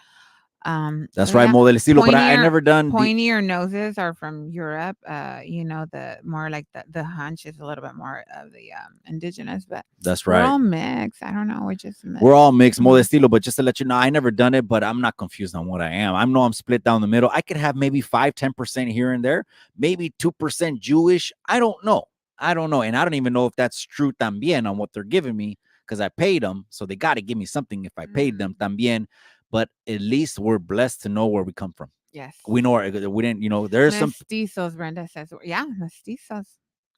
Speaker 2: That's
Speaker 3: so
Speaker 2: right,
Speaker 3: yeah.
Speaker 2: model estilo. But I never done
Speaker 3: Pointier noses are from Europe. The more like the hunch is a little bit more of the indigenous, but
Speaker 2: that's
Speaker 3: we're
Speaker 2: right.
Speaker 3: all mixed. I don't know. We're just mixed.
Speaker 2: We're all mixed, model estilo. But just to let you know, I never done it, but I'm not confused on what I am. I know I'm split down the middle. I could have maybe 5-10% here and there, maybe 2% Jewish. I don't know. And I don't even know if that's true también on what they're giving me, because I paid them. So they got to give me something if I paid them también. But at least we're blessed to know where we come from.
Speaker 3: Yes.
Speaker 2: We know we didn't, there's some.
Speaker 3: Mestizos, Brenda says. Yeah, mestizos.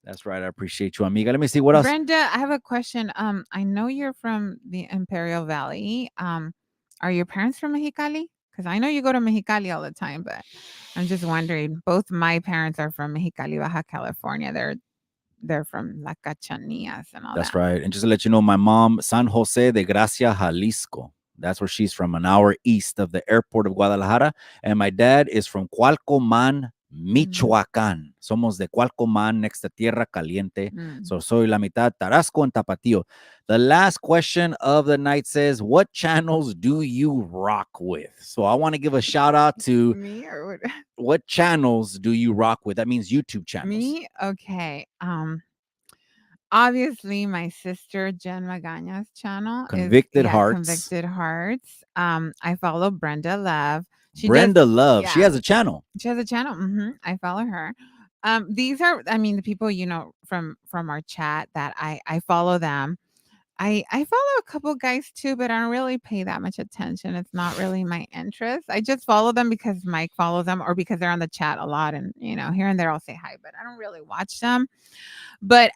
Speaker 2: That's right. I appreciate you, amiga. Let me see what else.
Speaker 3: Brenda, I have a question. I know you're from the Imperial Valley. Are your parents from Mexicali? Because I know you go to Mexicali all the time, but I'm just wondering. Both my parents are from Mexicali, Baja California. They're from La Cachanillas and all
Speaker 2: That's
Speaker 3: that.
Speaker 2: right. And just to let you know, my mom, San Jose de Gracia, Jalisco. That's where she's from, an hour east of the airport of Guadalajara. And my dad is from Cualcomán, Michoacán. Somos de Cualcomán, next to Tierra Caliente. So soy la mitad Tarasco and Tapatío. The last question of the night says, what channels do you rock with? So I want to give a shout out to
Speaker 3: me, or
Speaker 2: what channels do you rock with? That means YouTube channels.
Speaker 3: Me? Okay. Obviously my sister Jen Magaña's channel
Speaker 2: Convicted Hearts.
Speaker 3: Convicted Hearts. I follow Brenda Love.
Speaker 2: Brenda Love. She has a channel.
Speaker 3: She has a channel. I follow her. These are, the people, from our chat that I follow them. I follow a couple guys too, but I don't really pay that much attention. It's not really my interest. I just follow them because Mike follows them, or because they're on the chat a lot, and here and there I'll say hi, but I don't really watch them. But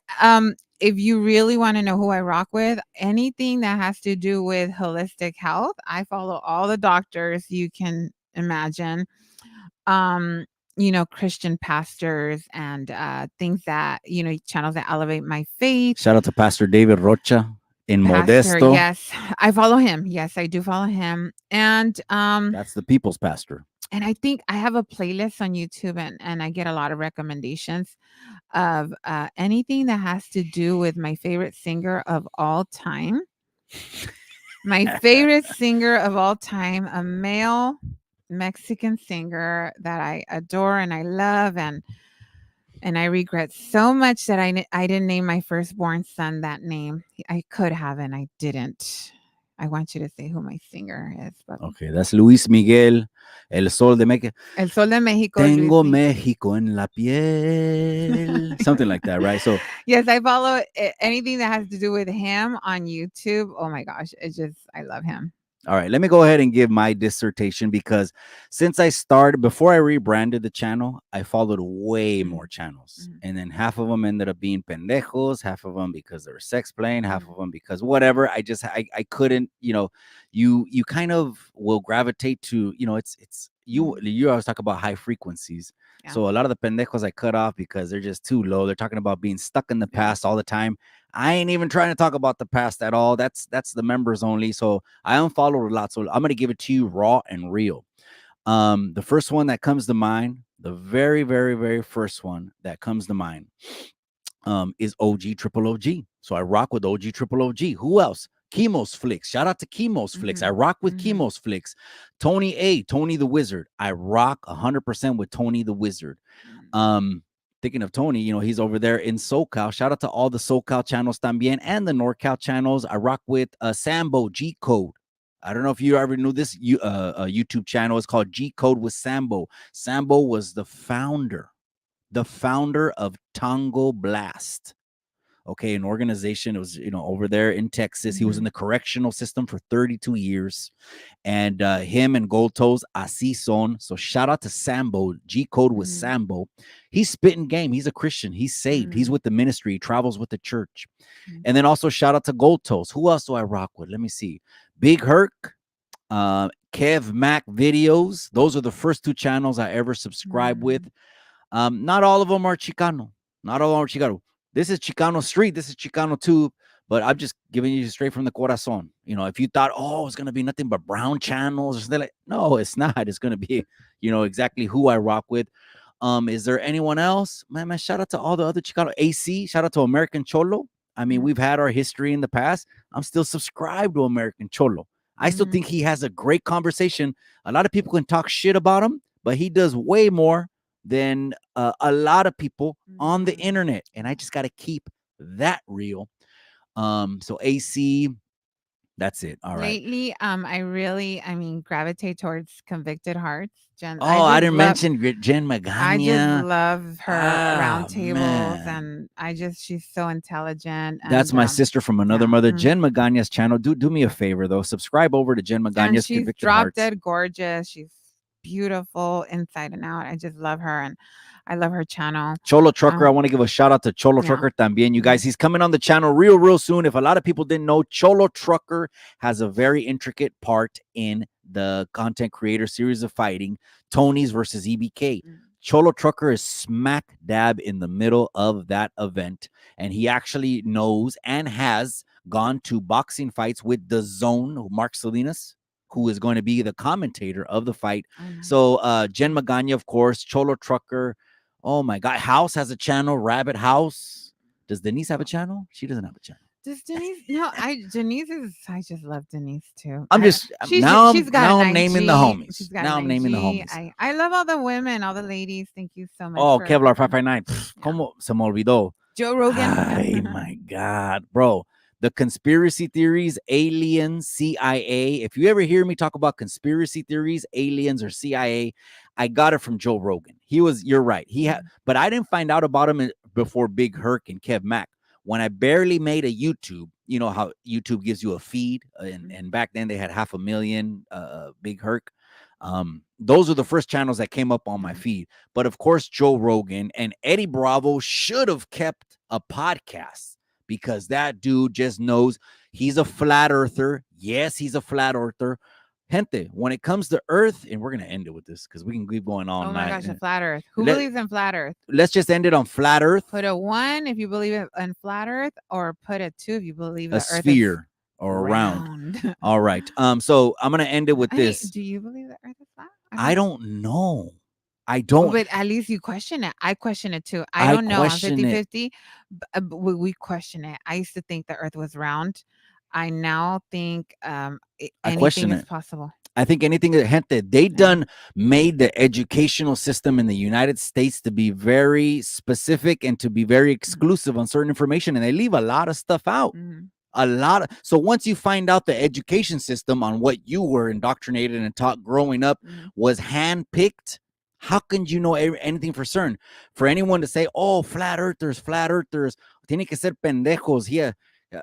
Speaker 3: if you really want to know who I rock with, anything that has to do with holistic health, I follow all the doctors you can imagine. Christian pastors and things that, channels that elevate my faith.
Speaker 2: Shout out to Pastor David Rocha in Modesto.
Speaker 3: Yes, I follow him. Yes, I do follow him. And
Speaker 2: that's the people's pastor.
Speaker 3: And I think I have a playlist on YouTube, and I get a lot of recommendations of anything that has to do with my favorite singer of all time. My favorite singer of all time, a male Mexican singer that I adore and I love. And And I regret so much that I didn't name my firstborn son that name. I could have, and I didn't. I want you to say who my singer is. But
Speaker 2: Okay, that's Luis Miguel, El Sol de México.
Speaker 3: El Sol de Mexico.
Speaker 2: Tengo
Speaker 3: Luis
Speaker 2: México en la piel. Something like that, right? So,
Speaker 3: yes, I follow anything that has to do with him on YouTube. Oh my gosh, I love him.
Speaker 2: all right, let me go ahead and give my dissertation because since I started, before I rebranded the channel, I followed way more channels. And then half of them ended up being pendejos, half of them because they were sex playing, half of them because whatever. I couldn't, you kind of will gravitate to, it's you always talk about high frequencies.
Speaker 3: Yeah.
Speaker 2: So a lot of the pendejos I cut off because they're just too low. They're talking about being stuck in the past all the time. I ain't even trying to talk about the past at all. That's the members only. So I unfollowed a lot. So I'm gonna give it to you raw and real. The first one that comes to mind, the very, very, very first one that comes to mind, is OG Triple OG. So I rock with OG Triple OG. Who else? Chemo's Flicks. Shout out to Chemo's Flicks. I rock with Chemo's Flicks. Tony the Wizard. I rock 100% with Tony the Wizard. Thinking of Tony, he's over there in SoCal. Shout out to all the SoCal channels también and the NorCal channels. I rock with Sambo G Code. I don't know if you ever knew this YouTube channel. It's called G Code with Sambo. Sambo was the founder of Tango Blast. Okay, an organization. It was, over there in Texas. He was in the correctional system for 32 years. And him and Gold Toes, así son. So shout out to Sambo, G Code with Sambo. He's spitting game. He's a Christian. He's saved. He's with the ministry. He travels with the church. And then also shout out to Gold Toes. Who else do I rock with? Let me see. Big Herc, Kev Mac videos. Those are the first two channels I ever subscribed with. Not all of them are Chicano. Not all of them are Chicano. This is Chicano Street. This is Chicano Tube. But I'm just giving you straight from the corazón. If you thought, it's going to be nothing but brown channels or something no, it's not. It's going to be, exactly who I rock with. Is there anyone else? Man, shout out to all the other Chicano. AC, shout out to American Cholo. I mean, we've had our history in the past. I'm still subscribed to American Cholo. I still think he has a great conversation. A lot of people can talk shit about him, but he does way more than a lot of people on the internet. And I just got to keep that real. So AC, that's it. All right.
Speaker 3: Lately, I gravitate towards Convicted Hearts. Jen,
Speaker 2: I didn't mention Jen Magana.
Speaker 3: I just love her roundtables, and she's so intelligent.
Speaker 2: That's my sister from another mother, Jen Magana's channel. Do me a favor though, subscribe over to Jen Magana's
Speaker 3: she's
Speaker 2: Convicted
Speaker 3: drop
Speaker 2: Hearts.
Speaker 3: dead gorgeous. She's beautiful inside and out. I just love her, and I love her channel.
Speaker 2: Cholo Trucker, I want to give a shout out to Cholo Trucker también. You guys, he's coming on the channel real soon. If a lot of people didn't know, Cholo Trucker has a very intricate part in the content creator series of fighting, Tony's versus EBK. Cholo Trucker is smack dab in the middle of that event, and he actually knows and has gone to boxing fights with the Zone, Mark Salinas, who is going to be the commentator of the fight. So Jen Magana, of course, Cholo Trucker. Oh my God. House has a channel, Rabbit House. Does Denise have a channel? She doesn't have a channel.
Speaker 3: Does Denise? No, I just love Denise too.
Speaker 2: She's I'm naming the homies. I'm naming the homies.
Speaker 3: I love all the women, all the ladies. Thank you so much.
Speaker 2: Oh, Kevlar 559. Como se me olvidó.
Speaker 3: Joe Rogan.
Speaker 2: Oh my God, bro. The conspiracy theories, aliens, CIA. If you ever hear me talk about conspiracy theories, aliens, or CIA, I got it from Joe Rogan. You're right. But I didn't find out about him before Big Herc and Kev Mac. When I barely made a YouTube, you know how YouTube gives you a feed, and back then they had 500,000, Big Herc. Those are the first channels that came up on my feed. But of course, Joe Rogan and Eddie Bravo should have kept a podcast, because that dude just knows he's a flat earther. Yes, he's a flat earther. Gente, when it comes to Earth, and we're going to end it with this because we can keep going all night.
Speaker 3: Oh my gosh, a flat Earth. Who believes in flat Earth?
Speaker 2: Let's just end it on flat Earth.
Speaker 3: Put a 1 if you believe in flat Earth, or put a 2 if you believe
Speaker 2: a sphere or round. All right. So I'm going to end it with this.
Speaker 3: Do you believe the Earth is flat?
Speaker 2: I don't know. I don't.
Speaker 3: But at least you question it. I question it too. I don't know. I'm 50-50. We question it. I used to think the Earth was round. I now think anything is possible.
Speaker 2: I think anything that gente they
Speaker 3: Yeah.
Speaker 2: done made the educational system in the United States to be very specific and to be very exclusive on certain information, and they leave a lot of stuff out.
Speaker 3: Mhm.
Speaker 2: A lot of, so once you find out the education system on what you were indoctrinated and taught growing up
Speaker 3: Mhm.
Speaker 2: was handpicked, how can you know anything for certain? For anyone to say, "Oh, flat earthers, tiene que ser pendejos here,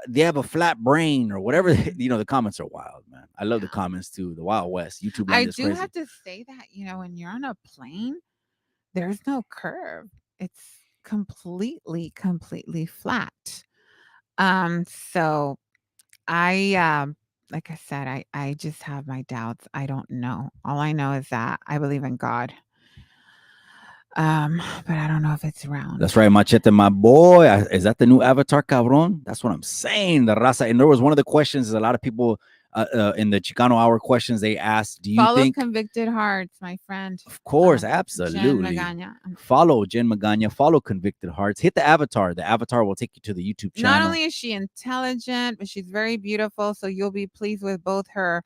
Speaker 2: they have a flat brain," or whatever,
Speaker 3: Mhm.
Speaker 2: you know, the comments are wild, man. I love the
Speaker 3: Yeah.
Speaker 2: comments too. The Wild West, YouTube
Speaker 3: I
Speaker 2: land is
Speaker 3: do
Speaker 2: crazy.
Speaker 3: have to say that, when you're on a plane, there's no curve. It's completely flat. So like I said, I just have my doubts. I don't know. All I know is that I believe in God. But I don't know if it's round.
Speaker 2: That's right, Machete, my boy. Is that the new avatar, cabron? That's what I'm saying. The raza. And there was one of the questions. A lot of people in the Chicano Hour questions they asked, "Do you
Speaker 3: Follow
Speaker 2: think?"
Speaker 3: Convicted Hearts, my friend.
Speaker 2: Of course,
Speaker 3: Jen
Speaker 2: absolutely.
Speaker 3: Magaña.
Speaker 2: Follow Jen Magana. Follow Convicted Hearts. Hit the avatar. The avatar will take you to the YouTube
Speaker 3: Not
Speaker 2: channel.
Speaker 3: only is she intelligent, but she's very beautiful. So you'll be pleased with both her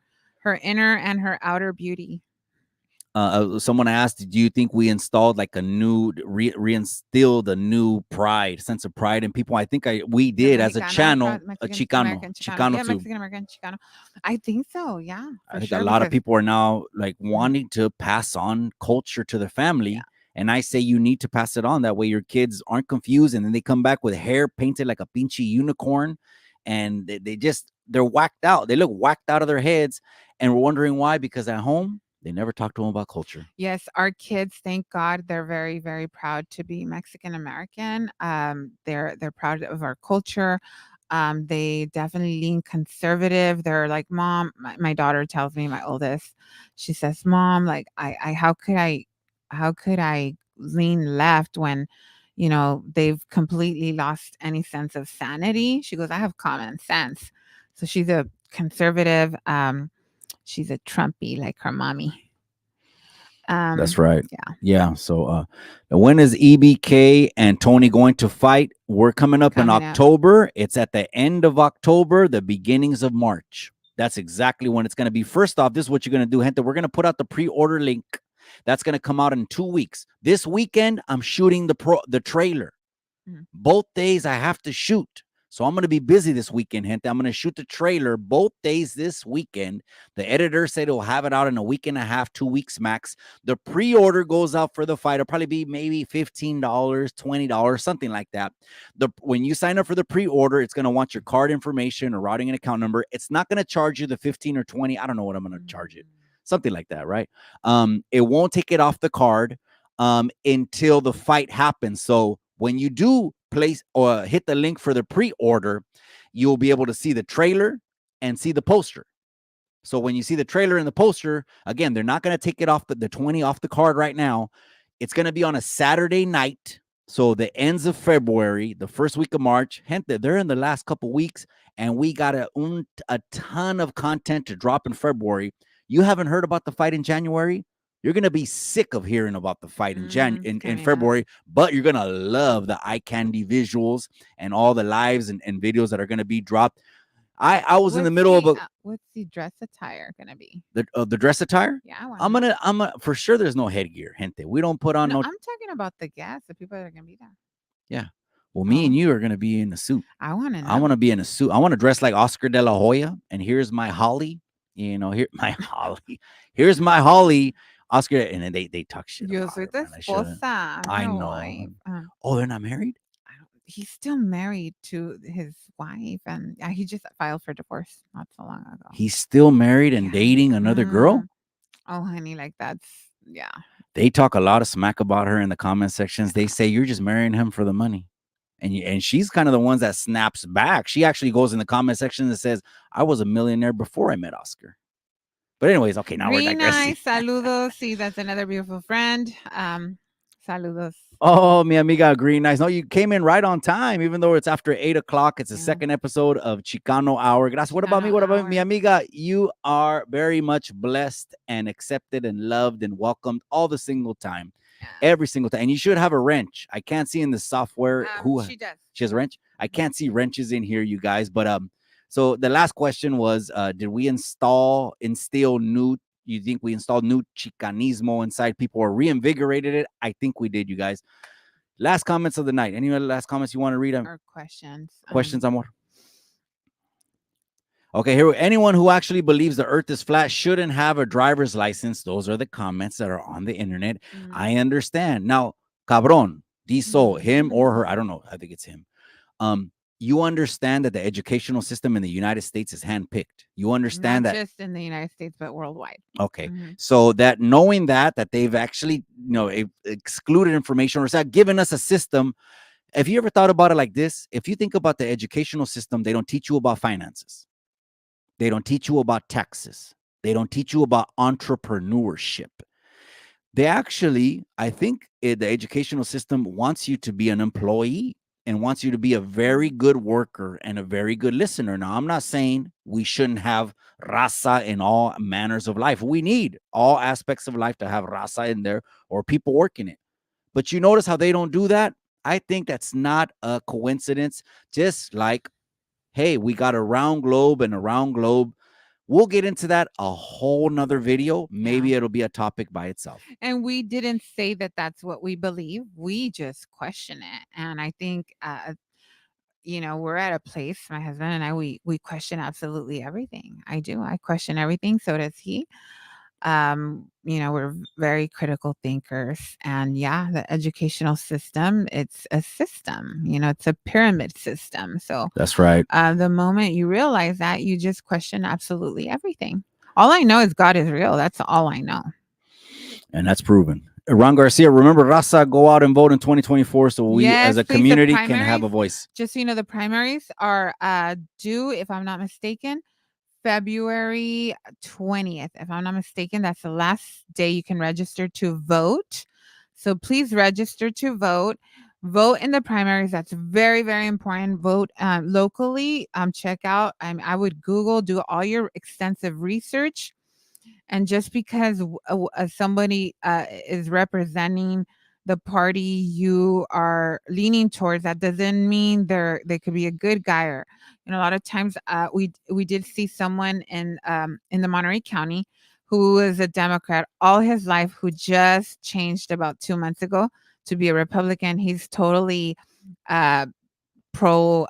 Speaker 3: inner and her outer beauty.
Speaker 2: Someone asked, "Do you think we installed like a new reinstilled a new pride, sense of pride in people?" I think we
Speaker 3: The
Speaker 2: did as a
Speaker 3: Mexicano
Speaker 2: channel, a
Speaker 3: Mexican American Chicano. Yeah,
Speaker 2: too.
Speaker 3: Mexican American Chicano. I think so. Yeah,
Speaker 2: I
Speaker 3: for
Speaker 2: think
Speaker 3: sure.
Speaker 2: a lot of
Speaker 3: because-
Speaker 2: people are now like wanting to pass on culture to their family.
Speaker 3: Yeah.
Speaker 2: And I say you need to pass it on. That way your kids aren't confused and then they come back with hair painted like a pinchy unicorn. And they're whacked out. They look whacked out of their heads. And we're wondering why, because at home, they never talk to them about culture.
Speaker 3: Yes, our kids, thank God, they're very, very proud to be Mexican American. They're proud of our culture. They definitely lean conservative. They're like, Mom, my daughter tells me, my oldest, she says, Mom, like, how could I lean left when, they've completely lost any sense of sanity? She goes, I have common sense. So she's a conservative. She's a Trumpy like her mommy.
Speaker 2: That's right.
Speaker 3: Yeah.
Speaker 2: Yeah. So when is EBK and Tony going to fight? We're coming up in
Speaker 3: Coming up.
Speaker 2: October. It's at the end of October, the beginnings of March. That's exactly when it's going to be. First off, this is what you're going to do, gente. We're going to put out the pre-order link. That's going to come out in 2 weeks. This weekend, I'm shooting the trailer.
Speaker 3: Mhm.
Speaker 2: Both days I have to shoot. So I'm going to be busy this weekend, gente. I'm going to shoot the trailer both days this weekend. The editor said he'll have it out in a week and a half, 2 weeks max. The pre-order goes out for the fight. It'll probably be maybe $15, $20, something like that. When you sign up for the pre-order, it's going to want your card information or routing and account number. It's not going to charge you the 15 or 20. I don't know what I'm going to charge it. Something like that, right? It won't take it off the card until the fight happens. So when you do place or hit the link for the pre-order, you'll be able to see the trailer and see the poster. So when you see the trailer and the poster, again, they're not going to take it off the 20 off the card right now. It's going to be on a Saturday night. So the ends of February, the first week of March, gente, they're in the last couple weeks, and we got a ton of content to drop in February. You haven't heard about the fight in January? You're going to be sick of hearing about the fight in February, but you're going to love the eye candy visuals and all the lives and videos that are going to be dropped. I was in the middle of
Speaker 3: what's the dress attire gonna be?
Speaker 2: The dress attire.
Speaker 3: Yeah,
Speaker 2: I'm gonna for sure. There's no headgear, gente. We don't put on
Speaker 3: no.
Speaker 2: no.
Speaker 3: I'm talking about the guests, the people that are gonna be there.
Speaker 2: Yeah. Well, me and you are gonna be in a suit.
Speaker 3: I want to know.
Speaker 2: I want to be in a suit. I want to dress like Oscar de la Hoya. And here's my Holly. Here my Holly. Here's my Holly. Oscar, and then they talk shit.
Speaker 3: Yo
Speaker 2: about
Speaker 3: soy
Speaker 2: her,
Speaker 3: tu
Speaker 2: man. I shouldn't.
Speaker 3: esposa.
Speaker 2: I
Speaker 3: her
Speaker 2: know.
Speaker 3: wife.
Speaker 2: Oh, they're not married?
Speaker 3: He's still married to his wife, and he just filed for divorce not so long ago.
Speaker 2: He's still married and dating another girl?
Speaker 3: Oh, honey, like that's
Speaker 2: They talk a lot of smack about her in the comment sections. They say you're just marrying him for the money. And she's kind of the ones that snaps back. She actually goes in the comment section and says, I was a millionaire before I met Oscar. But anyways, okay, now we're digressing.
Speaker 3: Nice. Saludos. See, that's another beautiful friend. Saludos.
Speaker 2: Oh, mi amiga, Green Nice. No, you came in right on time, even though it's after 8 o'clock. It's the second episode of Chicano Hour. Gracias. What about me? What about mi amiga? You are very much blessed and accepted and loved and welcomed all the single time. Every single time. And you should have a wrench. I can't see in the software
Speaker 3: She does.
Speaker 2: She has a wrench. I can't see wrenches in here, you guys. But so the last question was, did we instill new, You think we installed new Chicanismo inside people or reinvigorated it? I think we did, you guys. Last comments of the night. Any other last comments you want to read?
Speaker 3: Or questions.
Speaker 2: Questions, Amor? Okay, here. Anyone who actually believes the earth is flat shouldn't have a driver's license. Those are the comments that are on the internet. I understand. Now, cabron, diso, him or her, I don't know. I think it's him. You understand that the educational system in the United States is handpicked. You understand
Speaker 3: Not
Speaker 2: that
Speaker 3: just in the United States, but worldwide.
Speaker 2: Okay. So that knowing that they've actually, excluded information or is that giving us a system. Have you ever thought about it like this? If you think about the educational system, they don't teach you about finances. They don't teach you about taxes. They don't teach you about entrepreneurship. They actually, I think the educational system wants you to be an employee and wants you to be a very good worker and a very good listener. Now, I'm not saying we shouldn't have raza in all manners of life. We need all aspects of life to have raza in there or people working it. But you notice how they don't do that? I think that's not a coincidence. Just like, hey, we got a round globe and a round globe. We'll get into that a whole nother video. Maybe it'll be a topic by itself.
Speaker 3: And we didn't say that that's what we believe. We just question it. And I think, we're at a place, my husband and I, we question absolutely everything. I do. I question everything. So does he. We're very critical thinkers. And the educational system, it's a system, it's a pyramid system. So
Speaker 2: that's right.
Speaker 3: The moment you realize that, you just question absolutely everything. All I know is God is real. That's all I know.
Speaker 2: And that's proven. Ron Garcia, remember, raza, go out and vote in 2024 so we as a community can have a voice.
Speaker 3: Just so you know, the primaries are due, if I'm not mistaken, February 20th. If I'm not mistaken, that's the last day you can register to vote. So please register to vote. Vote in the primaries. That's very, very important. Vote locally. Check out. I would Google, do all your extensive research. And just because somebody is representing the party you are leaning towards, that doesn't mean they could be a good guy. Or a lot of times we did see someone in the Monterey County who was a Democrat all his life, who just changed about 2 months ago to be a Republican. He's totally pro choice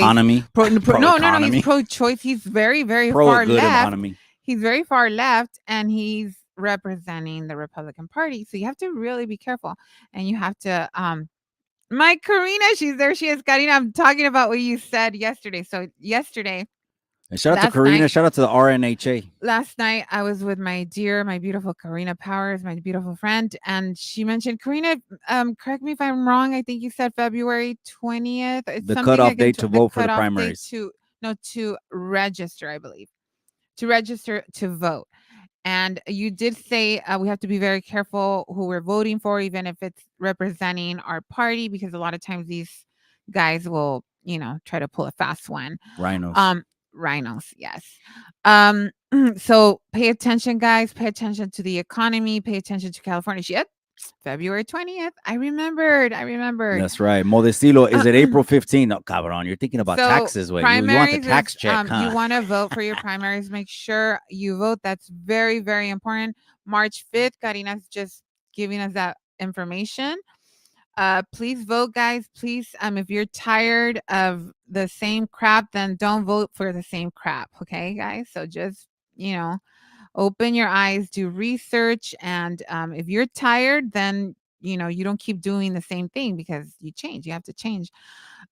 Speaker 2: economy.
Speaker 3: No, he's pro choice. He's very, very far left.
Speaker 2: Economy.
Speaker 3: He's very far left, and he's representing the Republican Party. So you have to really be careful, and you have to my Karina, she's there. She is. Karina, I'm talking about what you said yesterday. So yesterday,
Speaker 2: and shout out to Karina. Shout out to the RNHA.
Speaker 3: Last night, I was with my beautiful Karina Powers, my beautiful friend, and she mentioned, Karina, correct me if I'm wrong. I think you said February 20th. It's
Speaker 2: the cutoff date to vote for the primaries.
Speaker 3: To register, I believe. To register to vote. And you did say we have to be very careful who we're voting for, even if it's representing our party, because a lot of times these guys will, try to pull a fast one. Rhinos, yes. So pay attention, guys. Pay attention to the economy. Pay attention to California. Yep. February 20th. I remembered.
Speaker 2: That's right. Modestilo, is it April 15th? No, cabron, you're thinking about taxes. Wait, you want the tax check, huh?
Speaker 3: You want to vote for your primaries. Make sure you vote. That's very, very important. March 5th, Karina's just giving us that information. Please vote, guys. Please, if you're tired of the same crap, then don't vote for the same crap. Okay, guys? So just, open your eyes, do research. And if you're tired, then, you don't keep doing the same thing, because you change. You have to change.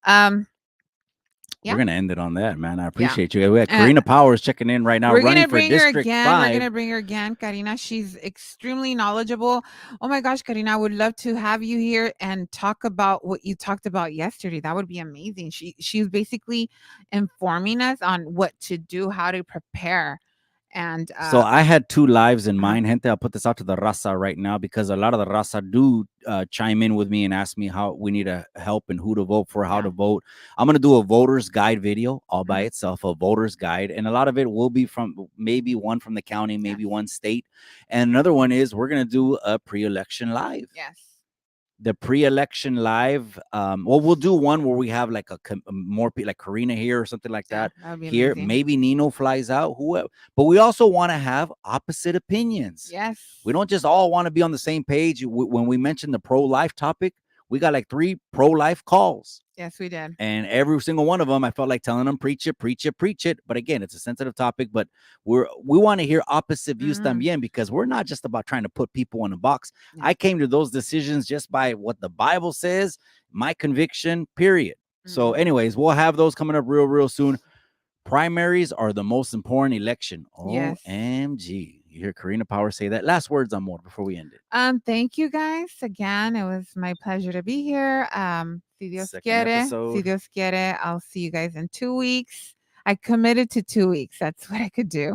Speaker 2: We're going to end it on that, man. I appreciate you. We have Karina Powers checking in right now.
Speaker 3: We're going to
Speaker 2: bring her again.
Speaker 3: We're going to bring her again, Karina. She's extremely knowledgeable. Oh my gosh, Karina, I would love to have you here and talk about what you talked about yesterday. That would be amazing. She's basically informing us on what to do, how to prepare. And
Speaker 2: so I had 2 lives in mind, gente. I'll put this out to the raza right now, because a lot of the raza do chime in with me and ask me how we need help and who to vote for, how to vote. I'm going to do a voter's guide video all by itself, a voter's guide. And a lot of it will be from maybe one from the county, maybe one state. And another one is we're going to do a pre-election live.
Speaker 3: Yes.
Speaker 2: the pre-election live. Well, we'll do one where we have like more like Karina here or something like
Speaker 3: Yeah,
Speaker 2: that.
Speaker 3: that would be
Speaker 2: Here,
Speaker 3: amazing.
Speaker 2: maybe Nino flies out, whoever. But we also want to have opposite opinions.
Speaker 3: Yes.
Speaker 2: We don't just all want to be on the same page. When we mentioned the pro-life topic, we got like 3 pro-life calls.
Speaker 3: Yes, we did.
Speaker 2: And every single one of them, I felt like telling them, preach it, preach it, preach it. But again, it's a sensitive topic, but we want to hear opposite views también, because we're not just about trying to put people in a box.
Speaker 3: Yeah.
Speaker 2: I came to those decisions just by what the Bible says, my conviction, period. So anyways, we'll have those coming up real soon. Primaries are the most important election.
Speaker 3: Yes.
Speaker 2: OMG. You hear Karina Power say that. Last words, Amor, before we end it.
Speaker 3: Thank you guys again. It was my pleasure to be here. Si Dios
Speaker 2: Second
Speaker 3: quiere,
Speaker 2: episode.
Speaker 3: si Dios quiere, I'll see you guys in 2 weeks. I committed to 2 weeks. That's what I could do.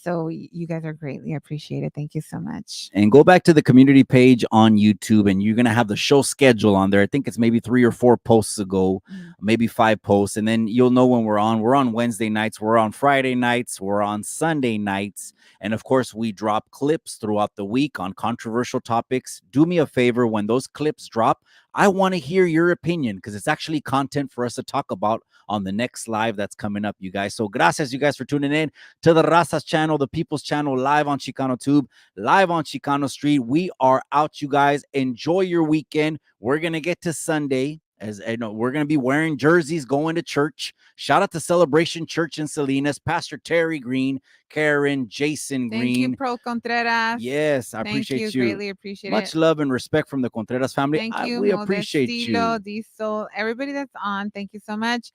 Speaker 3: So you guys are greatly appreciated. Thank you so much.
Speaker 2: And go back to the community page on YouTube, and you're going to have the show schedule on there. I think it's maybe 3 or 4 posts ago, maybe 5 posts. And then you'll know when we're on. We're on Wednesday nights. We're on Friday nights. We're on Sunday nights. And of course, we drop clips throughout the week on controversial topics. Do me a favor, when those clips drop, I want to hear your opinion, because it's actually content for us to talk about on the next live that's coming up, you guys. So gracias, you guys, for tuning in to the Razas channel, the People's channel, live on Chicano Tube, live on Chicano Street. We are out, you guys. Enjoy your weekend. We're going to get to Sunday. As I know, we're going to be wearing jerseys, going to church. Shout out to Celebration Church in Salinas, Pastor Terry Green, Karen, Jason
Speaker 3: Thank
Speaker 2: Green.
Speaker 3: you, Pro Contreras.
Speaker 2: Yes, I
Speaker 3: Thank
Speaker 2: appreciate
Speaker 3: you.
Speaker 2: you.
Speaker 3: Greatly appreciate
Speaker 2: Much
Speaker 3: it.
Speaker 2: love and respect from the Contreras family.
Speaker 3: Thank you.
Speaker 2: We appreciate
Speaker 3: Modestilo,
Speaker 2: you.
Speaker 3: Diesel, everybody that's on. Thank you so much.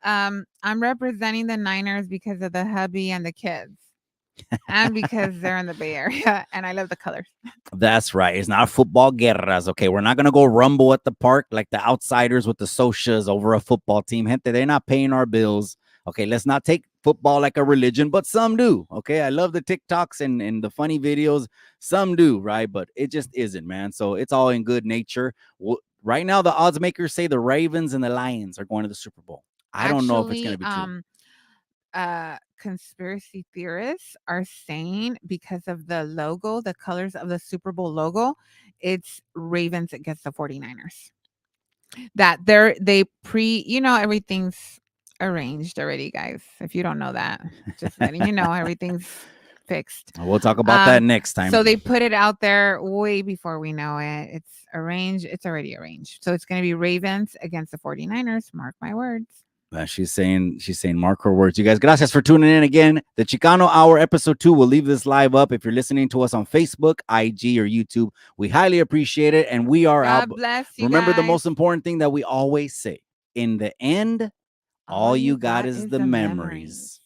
Speaker 3: I'm representing the Niners because of the hubby and the kids. And because they're in the Bay Area and I love the colors.
Speaker 2: That's right. It's not football guerras. Okay, we're not gonna go rumble at the park like the outsiders with the socias over a football team. Gente, they're not paying our bills. Okay, let's not take football like a religion, but some do. Okay, I love the TikToks and the funny videos. Some do, right? But it just isn't, man. So it's all in good nature. Right now, the odds makers say the Ravens and the Lions are going to the Super Bowl. I don't know if it's gonna be true.
Speaker 3: Conspiracy theorists are saying because of the logo, the colors of the Super Bowl logo, it's Ravens against the 49ers. That everything's arranged already, guys. If you don't know that, just letting you know, everything's fixed.
Speaker 2: We'll talk about that next time.
Speaker 3: So they put it out there way before we know it. It's arranged. It's already arranged. So it's going to be Ravens against the 49ers. Mark my words.
Speaker 2: She's saying mark her words. You guys, gracias for tuning in again. The Chicano Hour episode 2. We'll leave this live up. If you're listening to us on Facebook, IG, or YouTube, we highly appreciate it. And we are
Speaker 3: God
Speaker 2: out.
Speaker 3: bless you.
Speaker 2: Remember the
Speaker 3: guys.
Speaker 2: most important thing that we always say. In the end, all you got is the memories.